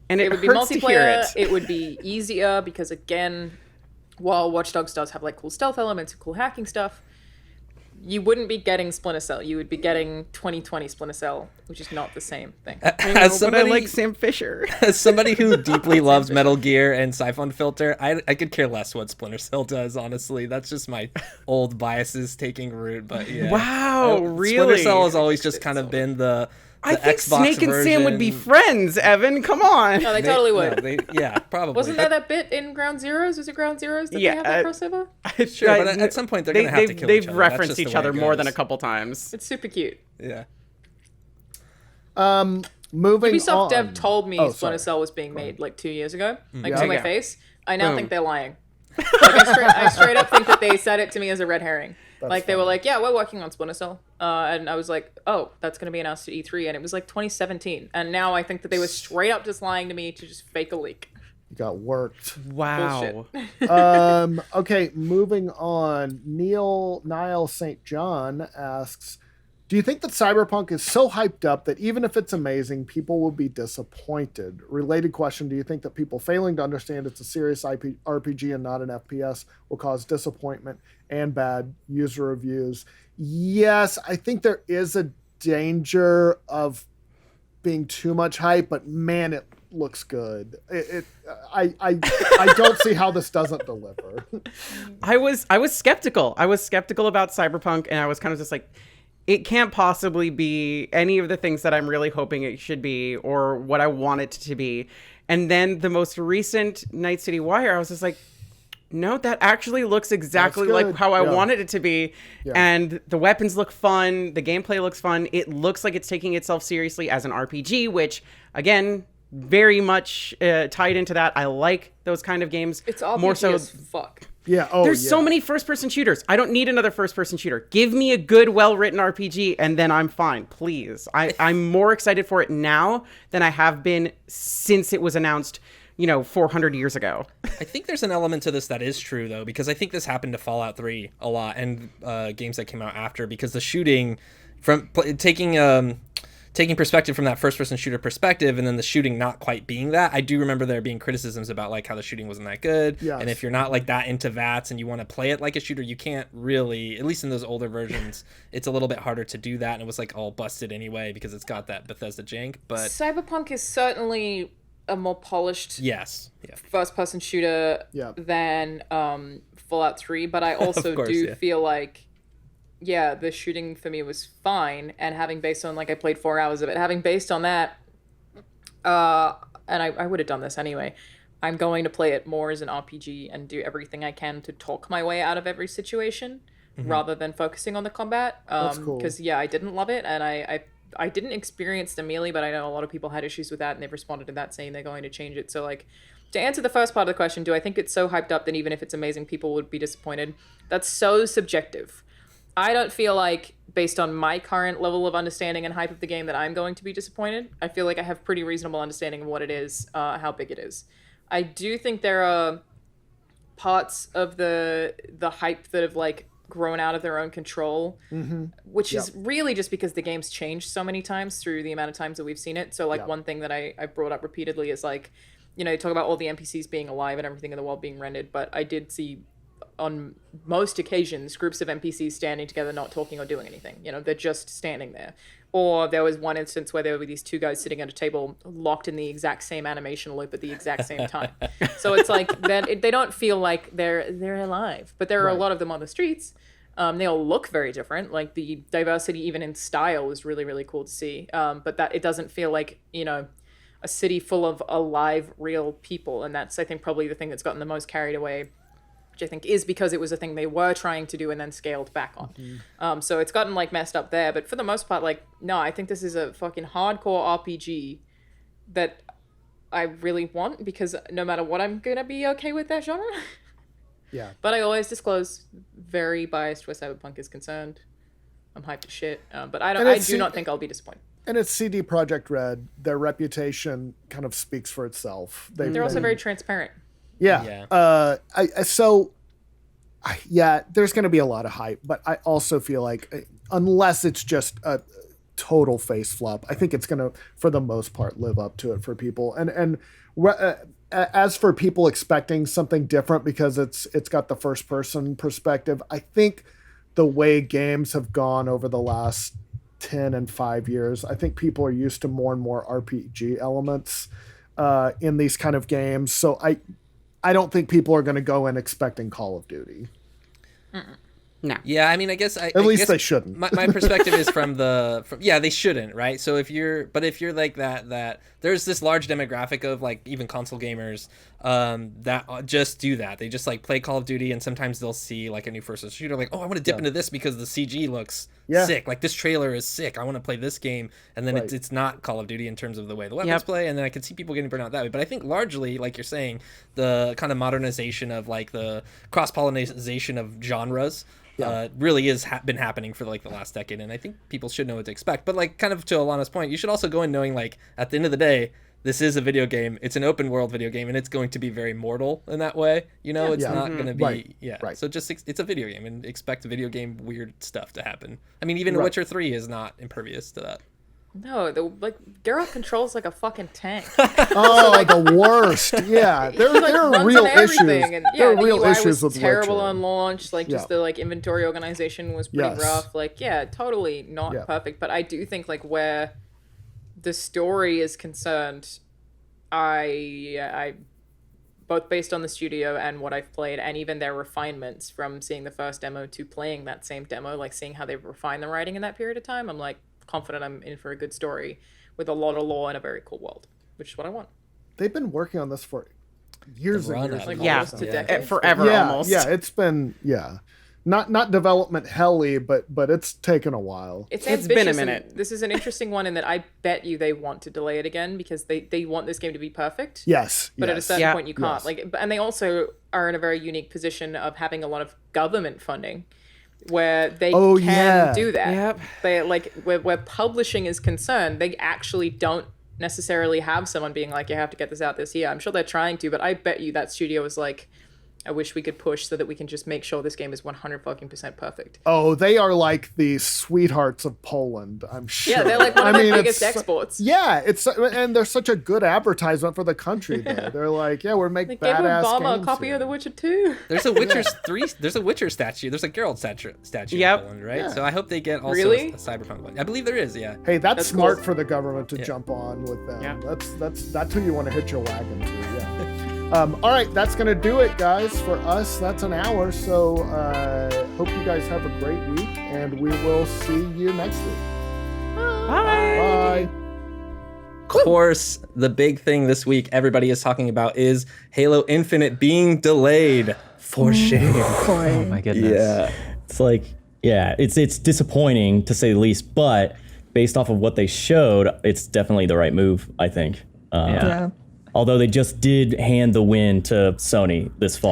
S3: And it
S2: would be
S3: hurts to hear
S2: multiplayer.
S3: it.
S2: It would be easier because, again, while Watch Dogs does have like cool stealth elements and cool hacking stuff, you wouldn't be getting Splinter Cell. You would be getting 2020 Splinter Cell, which is not the same thing.
S3: But I like Sam Fisher.
S4: As somebody who deeply loves Metal Gear and Siphon Filter, I could care less what Splinter Cell does, honestly. That's just my old biases taking root, but yeah.
S3: Wow, really?
S4: Splinter Cell has always just kind of been the
S3: I think
S4: Xbox
S3: Snake and Sam would be
S4: version.
S3: friends, Evan. Come on.
S2: No, they totally would.
S4: Yeah, probably.
S2: Wasn't there that bit in Ground Zeroes? Was it Ground Zeroes that they have that crossover?
S4: Sure, but at some point they're going to have to kill each
S3: They've
S4: other.
S3: referenced each other more than a couple times.
S2: It's super cute.
S4: Yeah.
S1: Moving
S2: Ubisoft
S1: on.
S2: dev told me
S1: Oh,
S2: Splinter
S1: sorry.
S2: Cell was being made like 2 years ago, like
S1: Yeah.
S2: to my
S3: Yeah.
S2: face. I now
S3: Boom.
S2: think they're lying. Like, I straight up think that they said it to me as a red herring. Like they were like, "Yeah, we're working on Splinter Cell," and I was like, "Oh, that's going to be announced at E3," and it was like 2017. And now I think that they were straight up just lying to me to just fake a leak.
S1: You got worked.
S3: Wow.
S1: Okay, moving on. Niall St. John asks, do you think that Cyberpunk is so hyped up that even if it's amazing, people will be disappointed? Related question, do you think that people failing to understand it's a serious RPG and not an FPS will cause disappointment and bad user reviews? Yes, I think there is a danger of being too much hype, but man, it looks good. I don't see how this doesn't deliver.
S3: I was skeptical. I was skeptical about Cyberpunk, and I was kind of just like, it can't possibly be any of the things that I'm really hoping it should be or what I want it to be. And then the most recent Night City Wire, I was just like, no, that actually looks exactly like how I wanted it to be. Yeah. And the weapons look fun. The gameplay looks fun. It looks like it's taking itself seriously as an RPG, which, again, very much tied into that. I like those kind of games.
S2: It's RPG
S3: more so
S2: as fuck.
S1: Yeah.
S3: There's so many first-person shooters. I don't need another first-person shooter. Give me a good, well-written RPG, and then I'm fine. Please. I'm more excited for it now than I have been since it was announced, 400 years ago.
S4: I think there's an element to this that is true, though, because I think this happened to Fallout 3 a lot and games that came out after, because the shooting, from taking perspective from that first-person shooter perspective, and then the shooting not quite being that, I do remember there being criticisms about like how the shooting wasn't that good. Yes. And if you're not like that into VATS and you want to play it like a shooter, you can't really, at least in those older versions, it's a little bit harder to do that, and it was like all busted anyway because it's got that Bethesda jank. But
S2: Cyberpunk is certainly a more polished first-person shooter than Fallout 3, but I also feel like the shooting for me was fine, and having based on, like, I played 4 hours of it, having based on that, and I would have done this anyway, I'm going to play it more as an RPG and do everything I can to talk my way out of every situation, rather than focusing on the combat.
S1: That's cool.
S2: Because, I didn't love it, and I didn't experience the melee, but I know a lot of people had issues with that, and they've responded to that saying they're going to change it. So, like, to answer the first part of the question, do I think it's so hyped up that even if it's amazing, people would be disappointed? That's so subjective. I don't feel like, based on my current level of understanding and hype of the game, that I'm going to be disappointed. I feel like I have pretty reasonable understanding of what it is, how big it is. I do think there are parts of the hype that have, like, grown out of their own control, which is really just because the game's changed so many times through the amount of times that we've seen it. So, like, one thing that I brought up repeatedly is, like, you talk about all the NPCs being alive and everything in the world being rendered, but I did see on most occasions groups of NPCs standing together not talking or doing anything. They're just standing there. Or there was one instance where there were these two guys sitting at a table locked in the exact same animation loop at the exact same time. So it's like they don't feel like they're alive, but there are a lot of them on the streets. They all look very different. Like, the diversity even in style was really, really cool to see. But that it doesn't feel like, a city full of alive, real people. And that's, I think, probably the thing that's gotten the most carried away, which I think is because it was a thing they were trying to do and then scaled back on. So it's gotten, like, messed up there. But for the most part, like, no, I think this is a fucking hardcore RPG that I really want, because no matter what, I'm going to be okay with that genre.
S1: Yeah.
S2: But I always disclose, very biased where Cyberpunk is concerned. I'm hyped as shit. But I do not think I'll be disappointed.
S1: And it's CD Projekt Red. Their reputation kind of speaks for itself.
S2: They're also very transparent.
S1: Yeah. There's going to be a lot of hype, but I also feel like unless it's just a total face flop, I think it's going to, for the most part, live up to it for people. And as for people expecting something different because it's got the first person perspective, I think the way games have gone over the last 10 and 5 years, I think people are used to more and more RPG elements in these kind of games. So I don't think people are going to go in expecting Call of Duty.
S3: No.
S4: Yeah, I mean, I guess
S1: at least they shouldn't.
S4: My perspective is from they shouldn't, right? So if you're like that there's this large demographic of like even console gamers that just do that. They just like play Call of Duty, and sometimes they'll see like a new first person shooter, like, oh, I want to dip into this because the CG looks sick. Like this trailer is sick. I want to play this game, and then it's not Call of Duty in terms of the way the weapons play, and then I can see people getting burned out that way. But I think largely, like you're saying, the kind of modernization of like the cross pollination of genres. Really is been happening for like the last decade, and I think people should know what to expect. But like kind of to Alana's point, you should also go in knowing like at the end of the day, this is a video game. It's an open world video game, and it's going to be very mortal in that way. You know, it's not going to be So just it's a video game, and expect video game weird stuff to happen. I mean, even Witcher 3 is not impervious to that.
S2: No, Geralt controls like a fucking tank.
S1: Oh, the worst. Yeah, there are real issues.
S2: And,
S1: there are real
S2: UI
S1: issues
S2: was
S1: with
S2: terrible
S1: Witcher.
S2: on launch. Like just the like inventory organization was pretty rough. Like totally not perfect. But I do think like where the story is concerned, I both based on the studio and what I've played, and even their refinements from seeing the first demo to playing that same demo, like seeing how they've refined the writing in that period of time, I'm like confident I'm in for a good story with a lot of lore and a very cool world, which is what I want.
S1: They've been working on this for years and years.
S2: Like
S3: forever almost.
S1: Yeah, it's been not development helly, but it's taken a while.
S2: It's
S3: been a minute.
S2: This is an interesting one in that I bet you they want to delay it again because they want this game to be perfect.
S1: Yes,
S2: but at a certain point you can't.
S1: Yes.
S2: And they also are in a very unique position of having a lot of government funding, where they can do that.
S3: Yep.
S2: They like where publishing is concerned, they actually don't necessarily have someone being like, you have to get this out this year. I'm sure they're trying to, but I bet you that studio is like, I wish we could push so that we can just make sure this game is 100% perfect.
S1: Oh, they are like the sweethearts of Poland, I'm sure.
S2: Yeah, they're like one of the biggest exports.
S1: Yeah, and they're such a good advertisement for the country, though. They're like, we're making badass games. They gave
S2: Obama a copy of The Witcher 2.
S4: There's a Witcher 3. There's a Witcher statue. There's a Geralt statue in Poland, right?
S1: Yeah.
S4: So I hope they get also a cyberpunk one. I believe there is, yeah.
S1: Hey, that's smart cool for the government to jump on with them. Yeah. That's who you want to hitch your wagon to, yeah. All right, that's going to do it, guys. For us, that's an hour. So hope you guys have a great week, and we will see you next week. Bye.
S4: Of course, the big thing this week everybody is talking about is Halo Infinite being delayed. For shame.
S5: Oh my goodness. Yeah. It's like, it's disappointing to say the least, but based off of what they showed, it's definitely the right move, I think. Although they just did hand the win to Sony this fall.